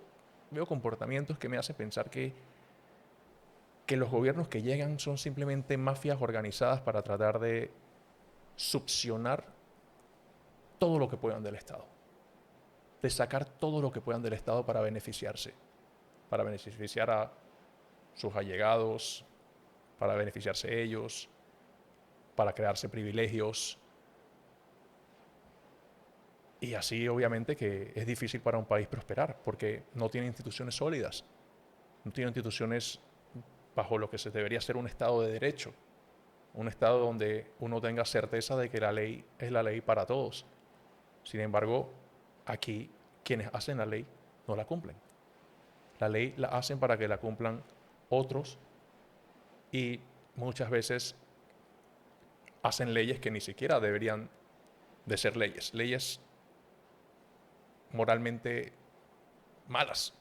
comportamientos que me hacen pensar que los gobiernos que llegan son simplemente mafias organizadas para tratar de succionar todo lo que puedan del Estado, de sacar todo lo que puedan del Estado para beneficiar a sus allegados, para beneficiarse ellos, para crearse privilegios. Y así obviamente que es difícil para un país prosperar, porque no tiene instituciones sólidas, no tiene instituciones bajo lo que se debería ser un Estado de derecho, un Estado donde uno tenga certeza de que la ley es la ley para todos. Sin embargo, aquí quienes hacen la ley no la cumplen. La ley la hacen para que la cumplan otros y muchas veces hacen leyes que ni siquiera deberían de ser leyes, leyes moralmente malas,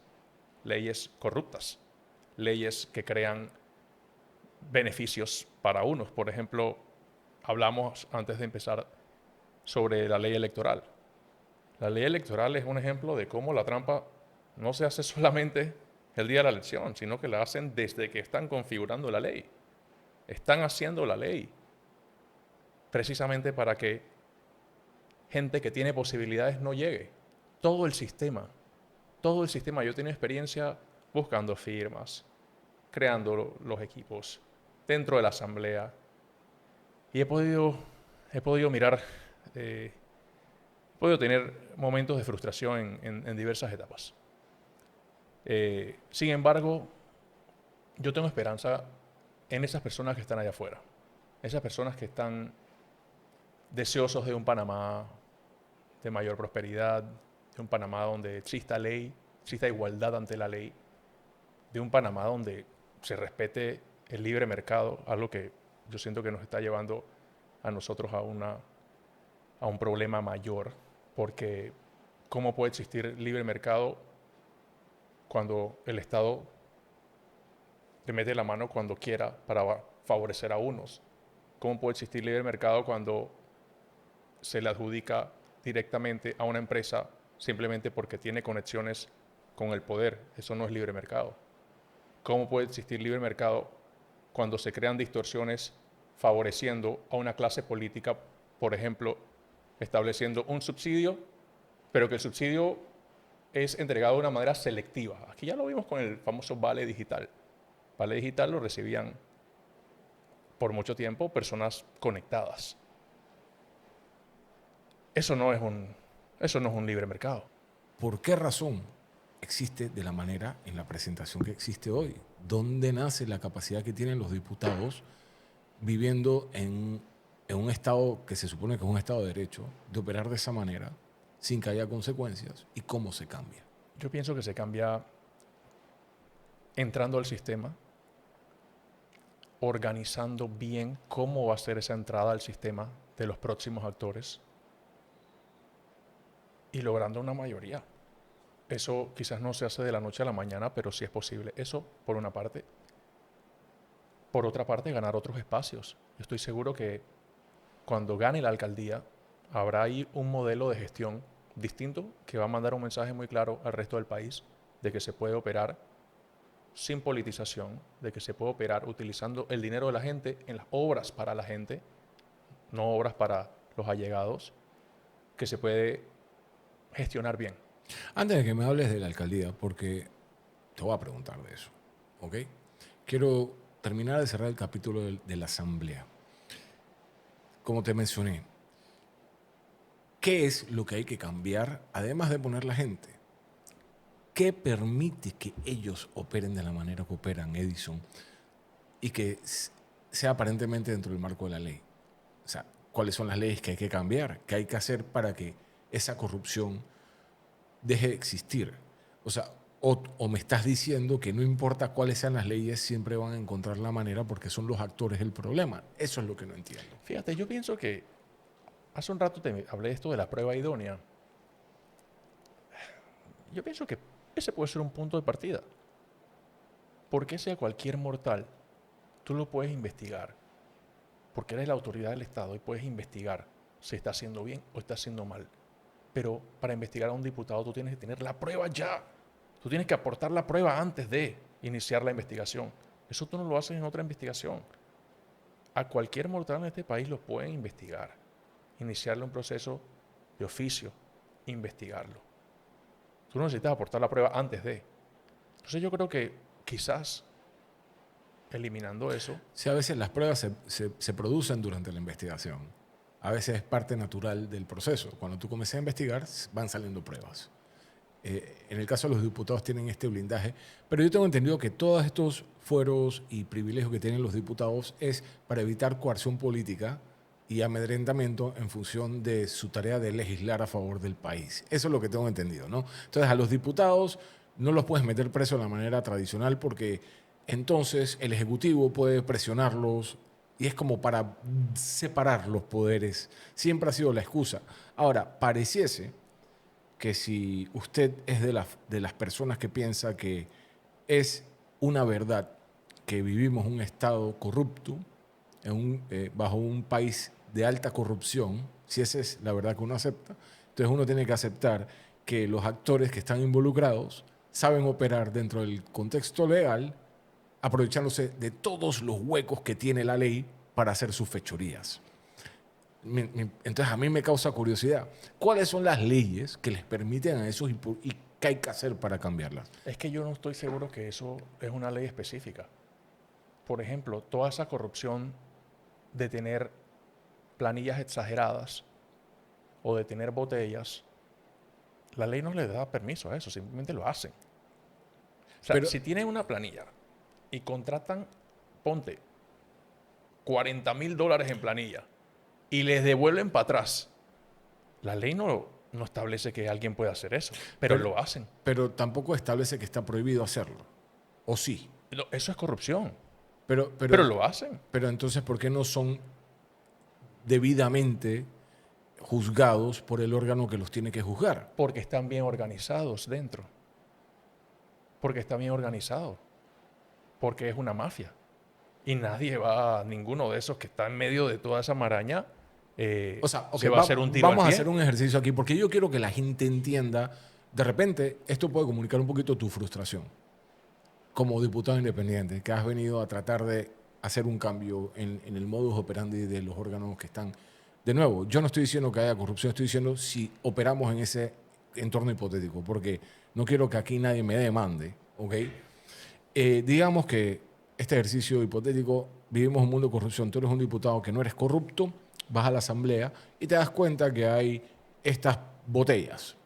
leyes corruptas, leyes que crean beneficios para unos. Por ejemplo, hablamos antes de empezar sobre la ley electoral. La ley electoral es un ejemplo de cómo la trampa no se hace solamente el día de la elección, sino que la hacen desde que están configurando la ley. Están haciendo la ley precisamente para que gente que tiene posibilidades no llegue. Todo el sistema, yo he tenido experiencia buscando firmas, creando los equipos dentro de la asamblea y he podido he podido mirar, he podido tener momentos de frustración en diversas etapas. Sin embargo, yo tengo esperanza en esas personas que están allá afuera, esas personas que están deseosos de un Panamá de mayor prosperidad, de un Panamá donde exista ley, exista igualdad ante la ley, de un Panamá donde se respete el libre mercado, algo que yo siento que nos está llevando a nosotros a un problema mayor, porque ¿cómo puede existir libre mercado cuando el Estado le mete la mano cuando quiera para favorecer a unos? ¿Cómo puede existir libre mercado cuando se le adjudica directamente a una empresa simplemente porque tiene conexiones con el poder? Eso no es libre mercado. ¿Cómo puede existir libre mercado cuando se crean distorsiones favoreciendo a una clase política, por ejemplo, estableciendo un subsidio, pero que el subsidio es entregado de una manera selectiva? Aquí ya lo vimos con el famoso vale digital. Vale digital lo recibían por mucho tiempo personas conectadas. Eso no es un libre mercado. ¿Por qué razón existe de la manera en la presentación que existe hoy? ¿Dónde nace la capacidad que tienen los diputados viviendo en un estado que se supone que es un estado de derecho, de operar de esa manera sin que haya consecuencias? ¿Y cómo se cambia? Yo pienso que se cambia entrando al sistema, organizando bien cómo va a ser esa entrada al sistema de los próximos actores y logrando una mayoría. Eso quizás no se hace de la noche a la mañana, pero sí es posible. Eso por una parte. Por otra parte, ganar otros espacios. Yo estoy seguro que cuando gane la alcaldía, habrá ahí un modelo de gestión distinto que va a mandar un mensaje muy claro al resto del país de que se puede operar sin politización, de que se puede operar utilizando el dinero de la gente en las obras para la gente, no obras para los allegados, que se puede gestionar bien. Antes de que me hables de la alcaldía, porque te voy a preguntar de eso, ¿ok? Quiero terminar de cerrar el capítulo de la asamblea. Como te mencioné, ¿qué es lo que hay que cambiar, además de poner la gente? ¿Qué permite que ellos operen de la manera que operan, Edison, y que sea aparentemente dentro del marco de la ley? O sea, ¿cuáles son las leyes que hay que cambiar? ¿Qué hay que hacer para que esa corrupción deje de existir? O sea, o me estás diciendo que no importa cuáles sean las leyes, siempre van a encontrar la manera porque son los actores el problema. Eso es lo que no entiendo. Fíjate, yo pienso que hace un rato te hablé de esto de la prueba idónea. Yo pienso que ese puede ser un punto de partida. Porque sea cualquier mortal, tú lo puedes investigar. Porque eres la autoridad del Estado y puedes investigar si está haciendo bien o está haciendo mal. Pero para investigar a un diputado tú tienes que tener la prueba ya. Tú tienes que aportar la prueba antes de iniciar la investigación. Eso tú no lo haces en otra investigación. A cualquier mortal en este país lo pueden investigar. Iniciarle un proceso de oficio, investigarlo. Tú no necesitas aportar la prueba antes de. Entonces yo creo que quizás eliminando eso. Sí, a veces las pruebas se producen durante la investigación. A veces es parte natural del proceso. Cuando tú comienzas a investigar, van saliendo pruebas. En el caso de los diputados tienen este blindaje, pero yo tengo entendido que todos estos fueros y privilegios que tienen los diputados es para evitar coerción política y amedrentamiento en función de su tarea de legislar a favor del país. Eso es lo que tengo entendido, ¿no? Entonces, a los diputados no los puedes meter presos de la manera tradicional porque entonces el Ejecutivo puede presionarlos y es como para separar los poderes. Siempre ha sido la excusa. Ahora, pareciese que si usted es de las personas que piensa que es una verdad que vivimos un estado corrupto, bajo un país de alta corrupción, si esa es la verdad que uno acepta, entonces uno tiene que aceptar que los actores que están involucrados saben operar dentro del contexto legal, aprovechándose de todos los huecos que tiene la ley para hacer sus fechorías. Entonces a mí me causa curiosidad. ¿Cuáles son las leyes que les permiten a esos y qué hay que hacer para cambiarlas? Es que yo no estoy seguro que eso es una ley específica. Por ejemplo, toda esa corrupción de tener planillas exageradas o de tener botellas, la ley no les da permiso a eso, simplemente lo hacen. O sea, Pero- si tienen una planilla y contratan, ponte, $40,000 en planilla y les devuelven para atrás, la ley no establece que alguien pueda hacer eso, pero lo hacen. Pero tampoco establece que está prohibido hacerlo. ¿O sí? Eso es corrupción, Pero, pero lo hacen. pero entonces, ¿por qué no son debidamente juzgados por el órgano que los tiene que juzgar? Porque están bien organizados dentro. Porque está bien organizado. Porque es una mafia. Y nadie va, ninguno de esos que está en medio de toda esa maraña, O sea, ok, se va a hacer un tiro vamos al a pie. hacer un ejercicio aquí porque yo quiero que la gente entienda. De repente, esto puede comunicar un poquito tu frustración como diputado independiente, que has venido a tratar de hacer un cambio en el modus operandi de los órganos que están. De nuevo, yo no estoy diciendo que haya corrupción, estoy diciendo si operamos en ese entorno hipotético, porque no quiero que aquí nadie me demande, ¿ok? Digamos que este ejercicio hipotético, vivimos un mundo de corrupción, tú eres un diputado que no eres corrupto, vas a la asamblea y te das cuenta que hay estas botellas.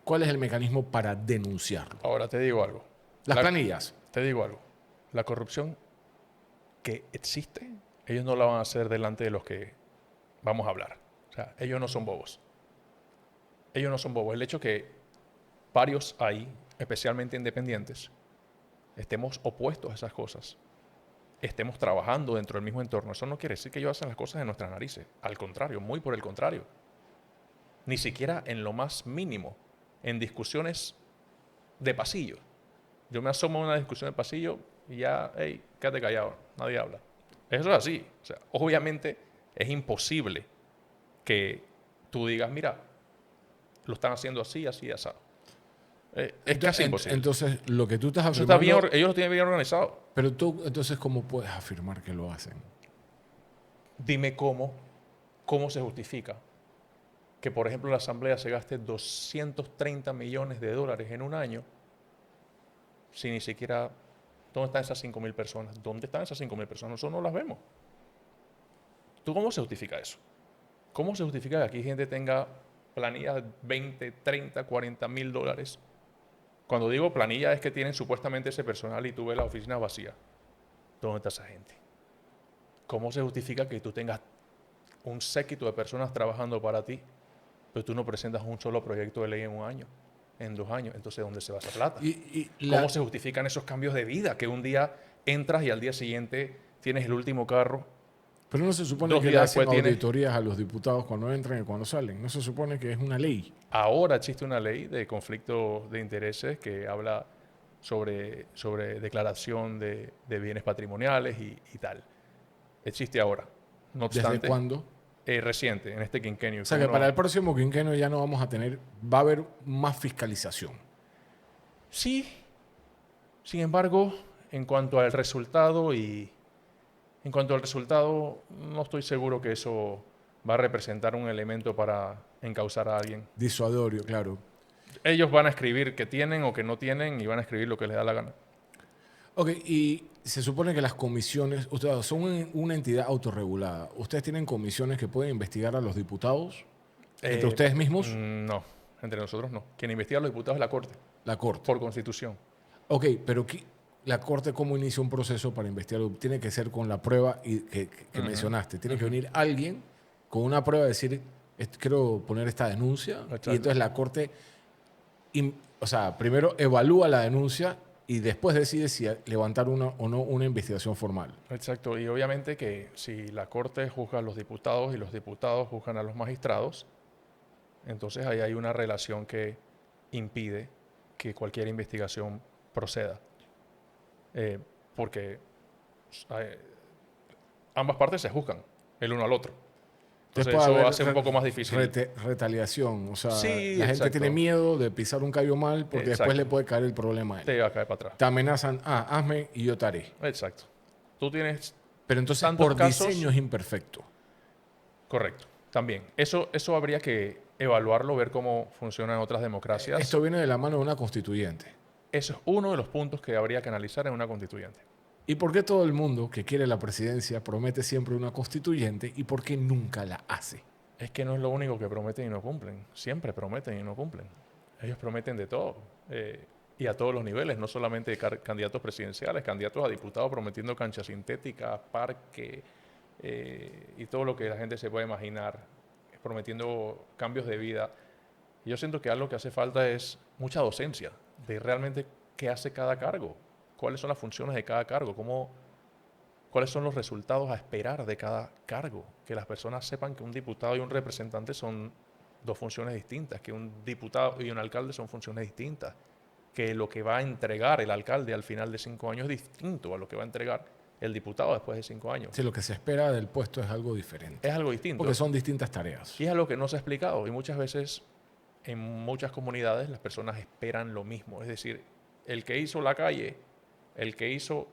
¿Cuál es el mecanismo para denunciarlo? Ahora te digo algo. Las La- planillas. Te digo algo. La corrupción que existe, ellos no la van a hacer delante de los que vamos a hablar. O sea, ellos no son bobos. Ellos no son bobos. El hecho que varios ahí, especialmente independientes, estemos opuestos a esas cosas, estemos trabajando dentro del mismo entorno, eso no quiere decir que ellos hacen las cosas en nuestras narices. Al contrario, muy por el contrario. Ni siquiera en lo más mínimo, en discusiones de pasillo. Yo me asomo a una discusión de pasillo y ya, hey, quédate callado, nadie habla. Eso es así. O sea, obviamente es imposible que tú digas, mira, lo están haciendo así, así, así. Es casi imposible. Entonces, lo que tú estás Eso está afirmando... bien, ellos lo tienen bien organizado. Pero tú, entonces, ¿cómo puedes afirmar que lo hacen? Dime cómo se justifica que, por ejemplo, la Asamblea se gaste $230 millones en un año si ni siquiera... ¿Dónde están esas 5.000 personas? ¿Dónde están esas 5.000 personas? Nosotros no las vemos. ¿Tú cómo se justifica eso? ¿Cómo se justifica que aquí gente tenga planillas de 20, 30, $40,000? Cuando digo planilla es que tienen supuestamente ese personal y tú ves la oficina vacía. ¿Dónde está esa gente? ¿Cómo se justifica que tú tengas un séquito de personas trabajando para ti, pero tú no presentas un solo proyecto de ley en un año, en 2 años? Entonces, ¿dónde se va esa plata? ¿Cómo se justifican esos cambios de vida? Que un día entras y al día siguiente tienes el último carro. Pero no se supone 2 que le días hacen después tienes... auditorías a los diputados cuando entran y cuando salen. No se supone que es una ley. Ahora existe una ley de conflicto de intereses que habla sobre declaración de bienes patrimoniales y tal. Existe ahora. No obstante, ¿Desde cuándo? reciente, en este quinquenio. O sea que para el próximo quinquenio ya no vamos a tener, va a haber más fiscalización. Sí, sin embargo, en cuanto al resultado no estoy seguro que eso va a representar un elemento para encausar a alguien. Disuadorio, claro. Ellos van a escribir que tienen o que no tienen y van a escribir lo que les da la gana. Ok, y se supone que las comisiones, ustedes son una entidad autorregulada. ¿Ustedes tienen comisiones que pueden investigar a los diputados? ¿Entre ustedes mismos? No, entre nosotros no. Quien investiga a los diputados es la Corte, La Corte. por Constitución. Ok, pero la Corte, ¿cómo inicia un proceso para investigar? Tiene que ser con la prueba que mencionaste. Tiene que venir alguien con una prueba y decir, quiero poner esta denuncia. Exacto. Y entonces la Corte, o sea, primero evalúa la denuncia y después decide si levantar una o no una investigación formal. Exacto, y obviamente que si la Corte juzga a los diputados y los diputados juzgan a los magistrados, entonces ahí hay una relación que impide que cualquier investigación proceda. Porque ambas partes se juzgan el uno al otro. Entonces Puede eso haber hace un poco más difícil. Retaliación. O sea, Sí, la gente exacto. tiene miedo de pisar un callo mal porque después Exacto. le puede caer el problema a él. Te va a caer para atrás. Te amenazan, hazme y yo te haré. Exacto. Tú tienes... Pero entonces tantos por casos- diseño es imperfecto. Correcto, también. Eso habría que evaluarlo, ver cómo funcionan otras democracias. Esto viene de la mano de una constituyente. Eso es uno de los puntos que habría que analizar en una constituyente. ¿Y por qué todo el mundo que quiere la presidencia promete siempre una constituyente y por qué nunca la hace? Es que no es lo único que prometen y no cumplen. Siempre prometen y no cumplen. Ellos prometen de todo. Y a todos los niveles, no solamente candidatos presidenciales, candidatos a diputados prometiendo canchas sintéticas, parque y todo lo que la gente se puede imaginar, prometiendo cambios de vida. Y yo siento que algo que hace falta es mucha docencia de realmente qué hace cada cargo, cuáles son las funciones de cada cargo, cuáles son los resultados a esperar de cada cargo. Que las personas sepan que un diputado y un representante son dos funciones distintas, que un diputado y un alcalde son funciones distintas, que lo que va a entregar el alcalde al final de 5 años es distinto a lo que va a entregar el diputado después de 5 años. Si lo que se espera del puesto es algo diferente. Es algo distinto. Porque son distintas tareas. Y es algo que no se ha explicado. Y muchas veces, en muchas comunidades, las personas esperan lo mismo. Es decir, el que hizo la calle, el que hizo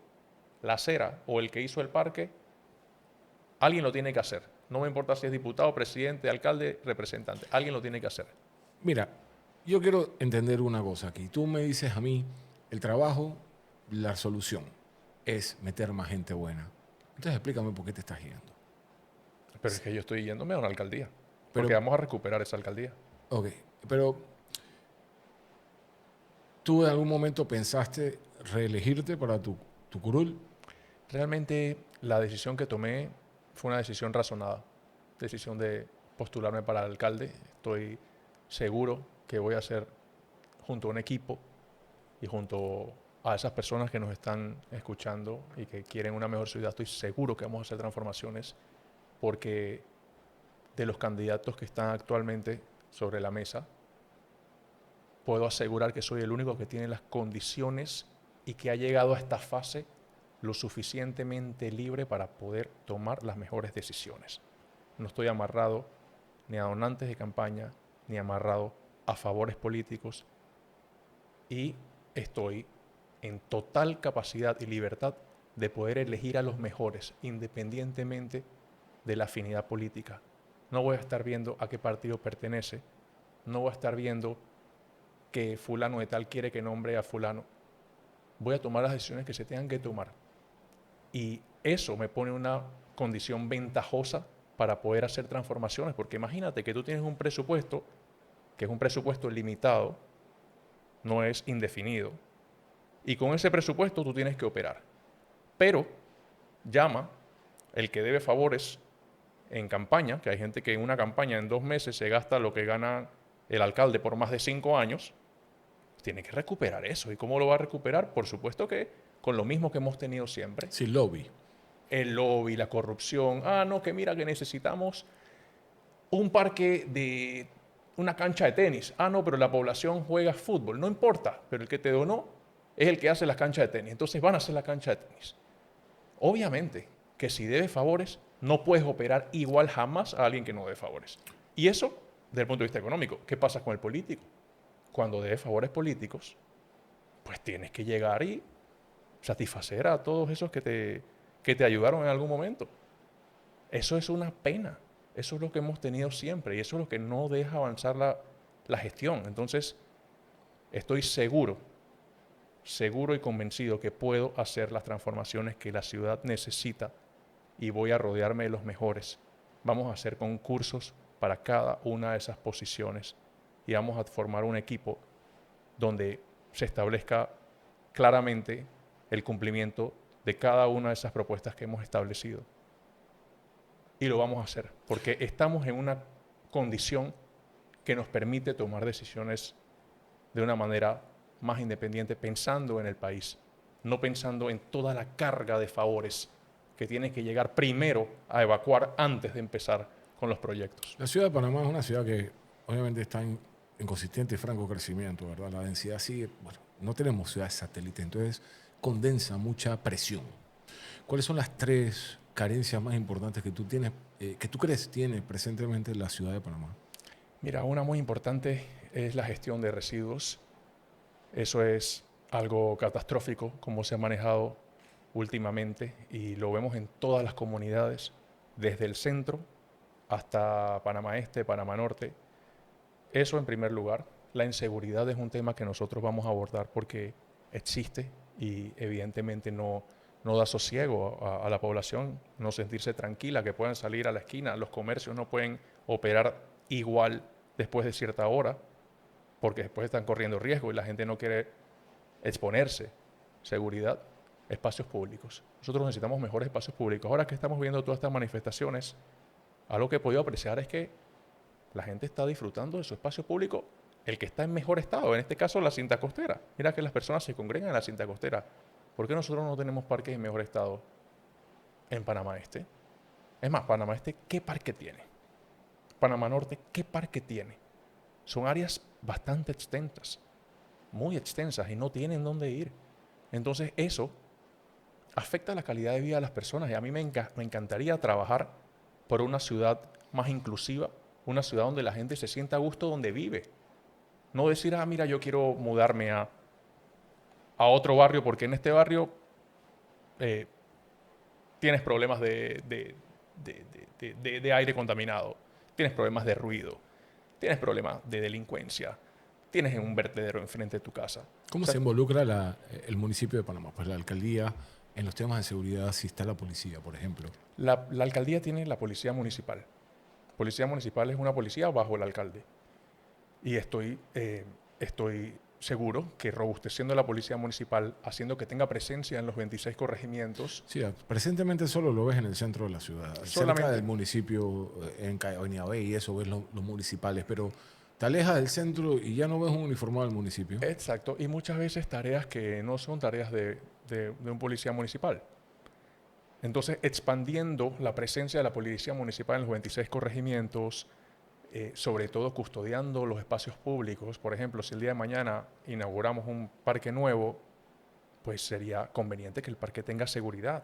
la acera o el que hizo el parque, alguien lo tiene que hacer. No me importa si es diputado, presidente, alcalde, representante. Alguien lo tiene que hacer. Mira, yo quiero entender una cosa aquí. Tú me dices a mí, el trabajo, la solución es meter más gente buena. Entonces explícame por qué te estás yendo. Pero es que yo estoy yéndome a una alcaldía. Pero- Porque vamos a recuperar esa alcaldía. Ok, pero ¿tú en algún momento pensaste reelegirte para tu curul? Realmente la decisión que tomé fue una decisión razonada. Decisión de postularme para alcalde. Estoy seguro que voy a hacer junto a un equipo y junto a esas personas que nos están escuchando y que quieren una mejor ciudad, estoy seguro que vamos a hacer transformaciones porque de los candidatos que están actualmente sobre la mesa, puedo asegurar que soy el único que tiene las condiciones y que ha llegado a esta fase lo suficientemente libre para poder tomar las mejores decisiones. No estoy amarrado ni a donantes de campaña, ni amarrado a favores políticos y estoy en total capacidad y libertad de poder elegir a los mejores independientemente de la afinidad política. No voy a estar viendo a qué partido pertenece, no voy a estar viendo que fulano de tal quiere que nombre a fulano. Voy a tomar las decisiones que se tengan que tomar. Y eso me pone una condición ventajosa para poder hacer transformaciones, porque imagínate que tú tienes un presupuesto, que es un presupuesto limitado, no es indefinido, y con ese presupuesto tú tienes que operar. Pero llama el que debe favores en campaña, que hay gente que en una campaña en 2 meses se gasta lo que gana el alcalde por más de 5 años, tiene que recuperar eso. ¿Y cómo lo va a recuperar? Por supuesto que con lo mismo que hemos tenido siempre. Sí, lobby. El lobby, la corrupción. Ah, no, que mira que necesitamos un parque de una cancha de tenis. Ah, no, pero la población juega fútbol. No importa, pero el que te donó es el que hace las canchas de tenis. Entonces van a hacer la cancha de tenis. Obviamente que si debes favores, no puedes operar igual jamás a alguien que no debe favores. Y eso, desde el punto de vista económico. ¿Qué pasa con el político? Cuando debes favores políticos, pues tienes que llegar y satisfacer a todos esos que te ayudaron en algún momento. Eso es una pena. Eso es lo que hemos tenido siempre y eso es lo que no deja avanzar la gestión. Entonces, estoy seguro y convencido que puedo hacer las transformaciones que la ciudad necesita y voy a rodearme de los mejores. Vamos a hacer concursos para cada una de esas posiciones y vamos a formar un equipo donde se establezca claramente el cumplimiento de cada una de esas propuestas que hemos establecido. Y lo vamos a hacer, porque estamos en una condición que nos permite tomar decisiones de una manera más independiente, pensando en el país, no pensando en toda la carga de favores que tiene que llegar primero a evacuar antes de empezar con los proyectos. La ciudad de Panamá es una ciudad que obviamente está en consistente y franco crecimiento, ¿verdad? La densidad sigue, bueno, no tenemos ciudades satélites, entonces condensa mucha presión. ¿Cuáles son las 3 carencias más importantes que tú tienes, que tú crees tiene presentemente la ciudad de Panamá? Mira, una muy importante es la gestión de residuos. Eso es algo catastrófico, como se ha manejado últimamente, y lo vemos en todas las comunidades, desde el centro hasta Panamá Este, Panamá Norte. Eso en primer lugar. La inseguridad es un tema que nosotros vamos a abordar porque existe y evidentemente no no da sosiego a la población, no sentirse tranquila, que puedan salir a la esquina, los comercios no pueden operar igual después de cierta hora, porque después están corriendo riesgo y la gente no quiere exponerse. Seguridad, espacios públicos. Nosotros necesitamos mejores espacios públicos. Ahora que estamos viendo todas estas manifestaciones, algo que he podido apreciar es que la gente está disfrutando de su espacio público, el que está en mejor estado, en este caso la cinta costera. Mira que las personas se congregan en la cinta costera. ¿Por qué nosotros no tenemos parques en mejor estado en Panamá Este? Es más, Panamá Este, ¿qué parque tiene? Panamá Norte, ¿qué parque tiene? Son áreas bastante extensas, muy extensas y no tienen dónde ir. Entonces eso afecta la calidad de vida de las personas y a mí me encantaría trabajar por una ciudad más inclusiva, una ciudad donde la gente se sienta a gusto donde vive. No decir, ah, mira, yo quiero mudarme a otro barrio porque en este barrio eh, tienes problemas de aire contaminado, tienes problemas de ruido, tienes problemas de delincuencia, tienes un vertedero enfrente de tu casa. ¿Cómo O sea, se involucra el municipio de Panamá? Pues la alcaldía en los temas de seguridad, si está la policía, por ejemplo. la alcaldía tiene la policía municipal. Policía municipal es una policía bajo el alcalde. Y estoy seguro que robusteciendo la policía municipal, haciendo que tenga presencia en los 26 corregimientos. Sí, presentemente solo lo ves en el centro de la ciudad, Solamente. cerca del municipio, en Cañabé y eso ves los municipales, pero te alejas del centro y ya no ves un uniformado del municipio. Exacto, y muchas veces tareas que no son tareas de un policía municipal. Entonces, expandiendo la presencia de la policía municipal en los 26 corregimientos, sobre todo custodiando los espacios públicos. Por ejemplo, si el día de mañana inauguramos un parque nuevo, pues sería conveniente que el parque tenga seguridad,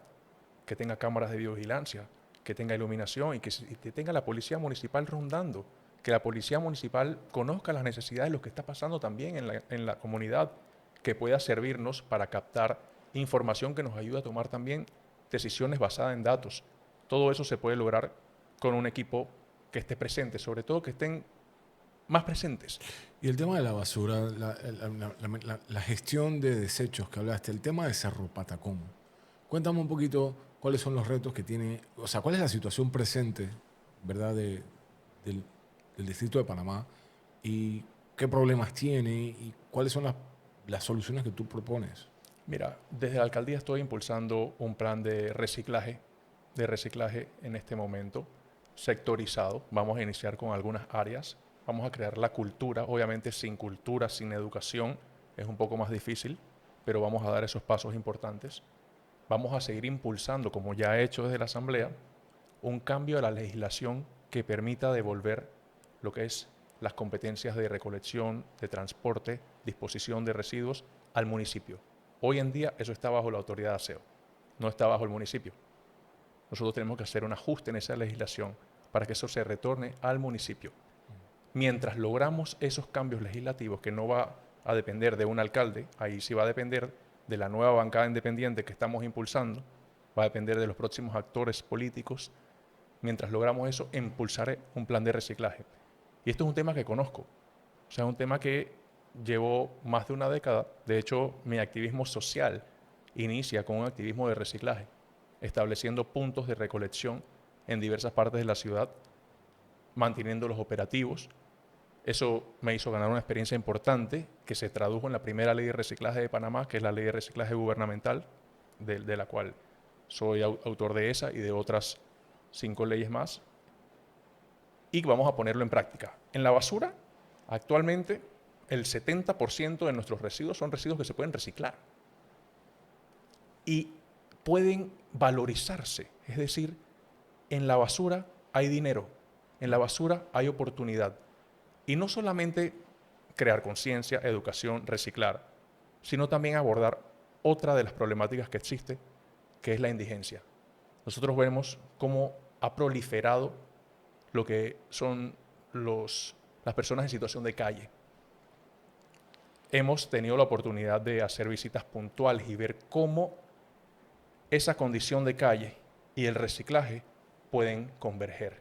que tenga cámaras de videovigilancia, que tenga iluminación y que tenga la policía municipal rondando, que la policía municipal conozca las necesidades de lo que está pasando también en la comunidad, que pueda servirnos para captar información que nos ayude a tomar también decisiones basadas en datos. Todo eso se puede lograr con un equipo que esté presente, sobre todo que estén más presentes. Y el tema de la basura, la gestión de desechos que hablaste, el tema de Cerro Patacón. Cuéntame un poquito cuáles son los retos que tiene, o sea, cuál es la situación presente, ¿verdad?, del, del distrito de Panamá y qué problemas tiene y cuáles son las soluciones que tú propones. Mira, desde la alcaldía estoy impulsando un plan de reciclaje en este momento, sectorizado. Vamos a iniciar con algunas áreas. Vamos a crear la cultura. Obviamente sin cultura, sin educación, es un poco más difícil, pero vamos a dar esos pasos importantes. Vamos a seguir impulsando, como ya he hecho desde la Asamblea, un cambio a la legislación que permita devolver lo que es las competencias de recolección, de transporte, disposición de residuos al municipio. Hoy en día eso está bajo la autoridad de aseo, no está bajo el municipio. Nosotros tenemos que hacer un ajuste en esa legislación para que eso se retorne al municipio. Mientras logramos esos cambios legislativos, que no va a depender de un alcalde, ahí sí va a depender de la nueva bancada independiente que estamos impulsando, va a depender de los próximos actores políticos. Mientras logramos eso, impulsaré un plan de reciclaje. Y esto es un tema que conozco, o sea, es un tema que llevo más de una década. De hecho, mi activismo social inicia con un activismo de reciclaje, estableciendo puntos de recolección en diversas partes de la ciudad, manteniendo los operativos. Eso me hizo ganar una experiencia importante que se tradujo en la primera ley de reciclaje de Panamá, que es la ley de reciclaje gubernamental, de la cual soy autor de esa y de otras 5 leyes más. Y vamos a ponerlo en práctica. En la basura, actualmente, el 70% de nuestros residuos son residuos que se pueden reciclar y pueden valorizarse. Es decir, en la basura hay dinero, en la basura hay oportunidad. Y no solamente crear conciencia, educación, reciclar, sino también abordar otra de las problemáticas que existe, que es la indigencia. Nosotros vemos cómo ha proliferado lo que son las personas en situación de calle. Hemos tenido la oportunidad de hacer visitas puntuales y ver cómo esa condición de calle y el reciclaje pueden converger.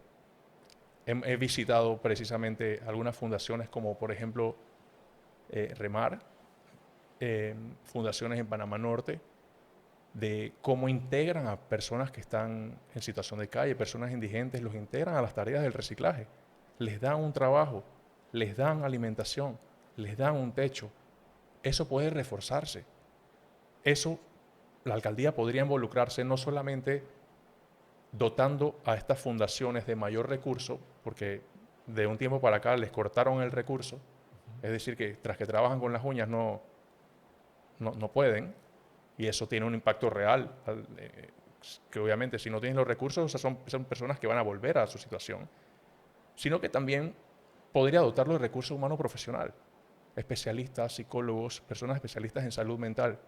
He visitado precisamente algunas fundaciones como por ejemplo Remar, fundaciones en Panamá Norte, de cómo integran a personas que están en situación de calle, personas indigentes, los integran a las tareas del reciclaje. Les dan un trabajo, les dan alimentación, les dan un techo. Eso puede reforzarse. Eso, la alcaldía podría involucrarse no solamente dotando a estas fundaciones de mayor recurso, porque de un tiempo para acá les cortaron el recurso, es decir, que tras que trabajan con las uñas no pueden, y eso tiene un impacto real, que obviamente si no tienen los recursos, son personas que van a volver a su situación, sino que también podría dotarlo de recursos humanos profesional, especialistas, psicólogos, personas especialistas en salud mental,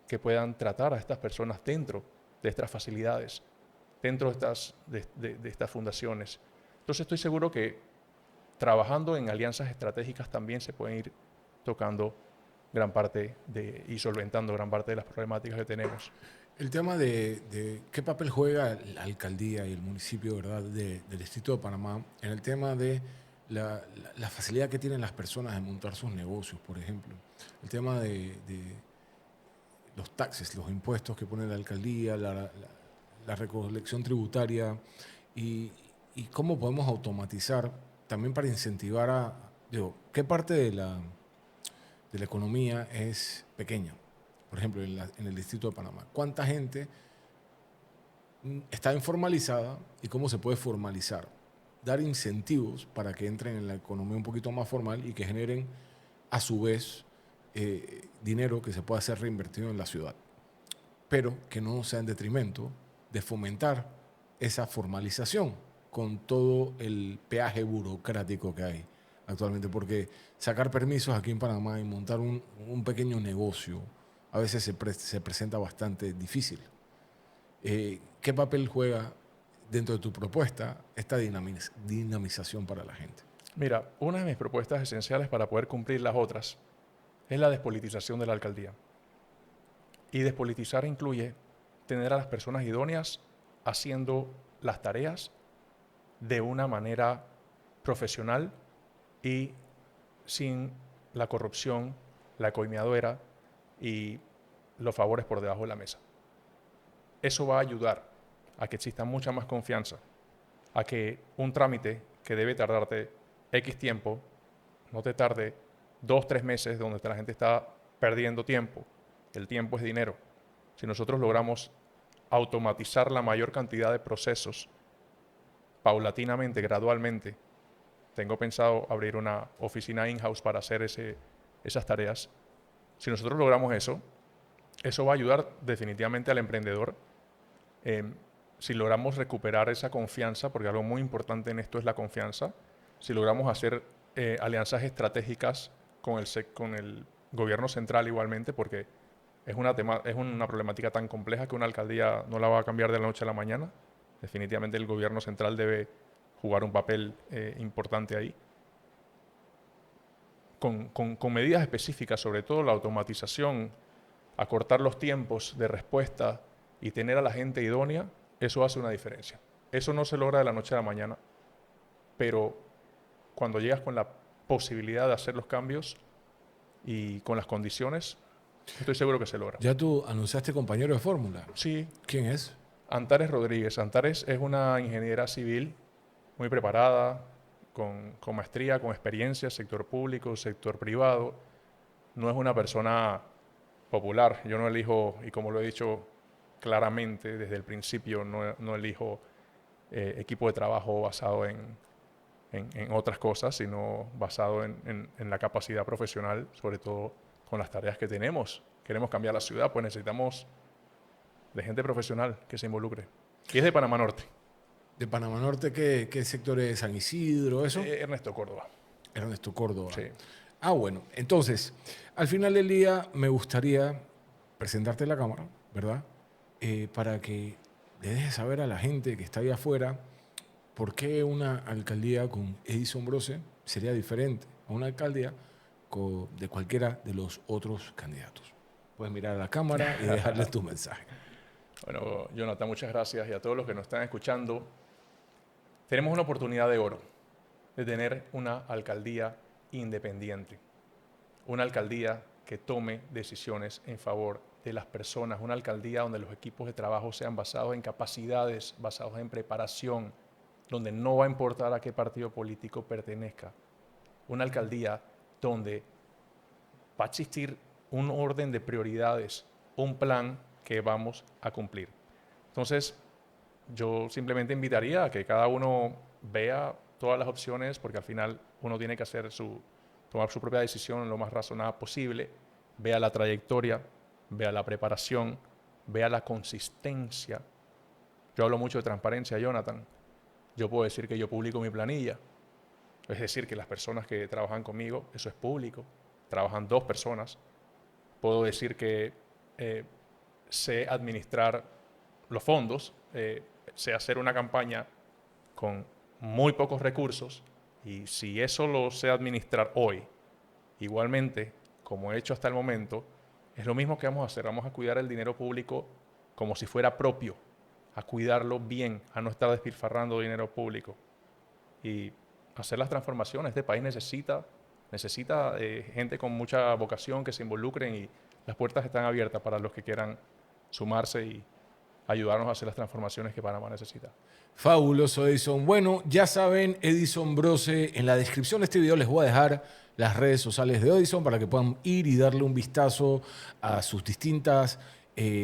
que puedan tratar a estas personas dentro de estas facilidades, dentro de estas fundaciones. Entonces estoy seguro que trabajando en alianzas estratégicas también se pueden ir tocando gran parte y solventando gran parte de las problemáticas que tenemos. El tema de qué papel juega la alcaldía y el municipio, ¿verdad?, del Distrito de Panamá en el tema de la facilidad que tienen las personas de montar sus negocios, por ejemplo. El tema de los taxes, los impuestos que pone la alcaldía, la recolección tributaria y cómo podemos automatizar también para incentivar digo, qué parte de la economía es pequeña. Por ejemplo, en el Distrito de Panamá. ¿Cuánta gente está informalizada y cómo se puede formalizar? Dar incentivos para que entren en la economía un poquito más formal y que generen, a su vez, dinero que se pueda ser reinvertido en la ciudad, pero que no sea en detrimento de fomentar esa formalización con todo el peaje burocrático que hay actualmente, porque sacar permisos aquí en Panamá y montar un pequeño negocio a veces se presenta bastante difícil. ¿Qué papel juega dentro de tu propuesta esta dinamización para la gente? Mira, una de mis propuestas esenciales para poder cumplir las otras es la despolitización de la alcaldía. Y despolitizar incluye tener a las personas idóneas haciendo las tareas de una manera profesional y sin la corrupción, la coimeadera y los favores por debajo de la mesa. Eso va a ayudar a que exista mucha más confianza, a que un trámite que debe tardarte X tiempo, no te tarde 2, 3 meses donde la gente está perdiendo tiempo. El tiempo es dinero. Si nosotros logramos automatizar la mayor cantidad de procesos paulatinamente, gradualmente, tengo pensado abrir una oficina in-house para hacer esas tareas. Si nosotros logramos eso va a ayudar definitivamente al emprendedor. Si logramos recuperar esa confianza, porque algo muy importante en esto es la confianza, si logramos hacer alianzas estratégicas con el gobierno central igualmente, porque es una problemática tan compleja que una alcaldía no la va a cambiar de la noche a la mañana. Definitivamente el gobierno central debe jugar un papel importante ahí. Con medidas específicas, sobre todo la automatización, acortar los tiempos de respuesta y tener a la gente idónea, eso hace una diferencia. Eso no se logra de la noche a la mañana, pero cuando llegas con la posibilidad de hacer los cambios y con las condiciones, estoy seguro que se logra. Ya tú anunciaste compañero de fórmula. Sí. ¿Quién es? Antares Rodríguez. Antares es una ingeniera civil muy preparada, con maestría, con experiencia, sector público, sector privado. No es una persona popular. Yo no elijo, y como lo he dicho claramente desde el principio, no elijo equipo de trabajo basado en otras cosas, sino basado en la capacidad profesional, sobre todo con las tareas que tenemos. Queremos cambiar la ciudad, pues necesitamos de gente profesional que se involucre. Y es de Panamá Norte. ¿De Panamá Norte qué sector es? ¿San Isidro, eso? Ernesto Córdoba. Ernesto Córdoba. Sí. Bueno, entonces, al final del día me gustaría presentarte la cámara, ¿verdad? Para que le dejes saber a la gente que está ahí afuera por qué una alcaldía con Edison Brose sería diferente a una alcaldía de cualquiera de los otros candidatos. Puedes mirar a la cámara y dejarles tu mensaje. Bueno, Jonathan, muchas gracias. Y a todos los que nos están escuchando, tenemos una oportunidad de oro de tener una alcaldía independiente. Una alcaldía que tome decisiones en favor de las personas, una alcaldía donde los equipos de trabajo sean basados en capacidades, basados en preparación, donde no va a importar a qué partido político pertenezca. Una alcaldía donde va a existir un orden de prioridades, un plan que vamos a cumplir. Entonces, yo simplemente invitaría a que cada uno vea todas las opciones, porque al final uno tiene que tomar su propia decisión lo más razonable posible, vea la trayectoria, vea la preparación, vea la consistencia. Yo hablo mucho de transparencia, Jonathan. Yo puedo decir que yo publico mi planilla, es decir, que las personas que trabajan conmigo, eso es público, trabajan 2 personas. Puedo decir que sé administrar los fondos, sé hacer una campaña con muy pocos recursos, y si eso lo sé administrar hoy, igualmente, como he hecho hasta el momento, es lo mismo que vamos a hacer. Vamos a cuidar el dinero público como si fuera propio, a cuidarlo bien, a no estar despilfarrando dinero público y hacer las transformaciones. Este país necesita gente con mucha vocación que se involucren, y las puertas están abiertas para los que quieran sumarse y ayudarnos a hacer las transformaciones que Panamá necesita. Fabuloso, Edison. Bueno, ya saben, Edison Brose, en la descripción de este video les voy a dejar las redes sociales de Edison para que puedan ir y darle un vistazo a sus distintas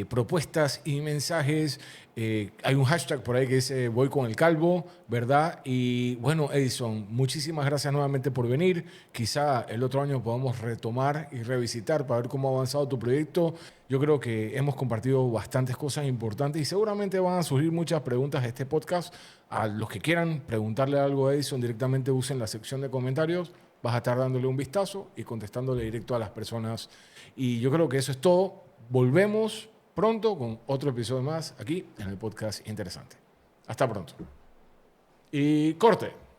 propuestas y mensajes. Hay un hashtag por ahí que dice voy con el calvo, ¿verdad? Y bueno, Edison, muchísimas gracias nuevamente por venir. Quizá el otro año podamos retomar y revisitar para ver cómo ha avanzado tu proyecto. Yo creo que hemos compartido bastantes cosas importantes y seguramente van a surgir muchas preguntas de este podcast. A los que quieran preguntarle algo a Edison, directamente usen la sección de comentarios. Vas a estar dándole un vistazo y contestándole directo a las personas. Y yo creo que eso es todo. Volvemos pronto con otro episodio más aquí en el podcast Interesante. Hasta pronto. Y corte.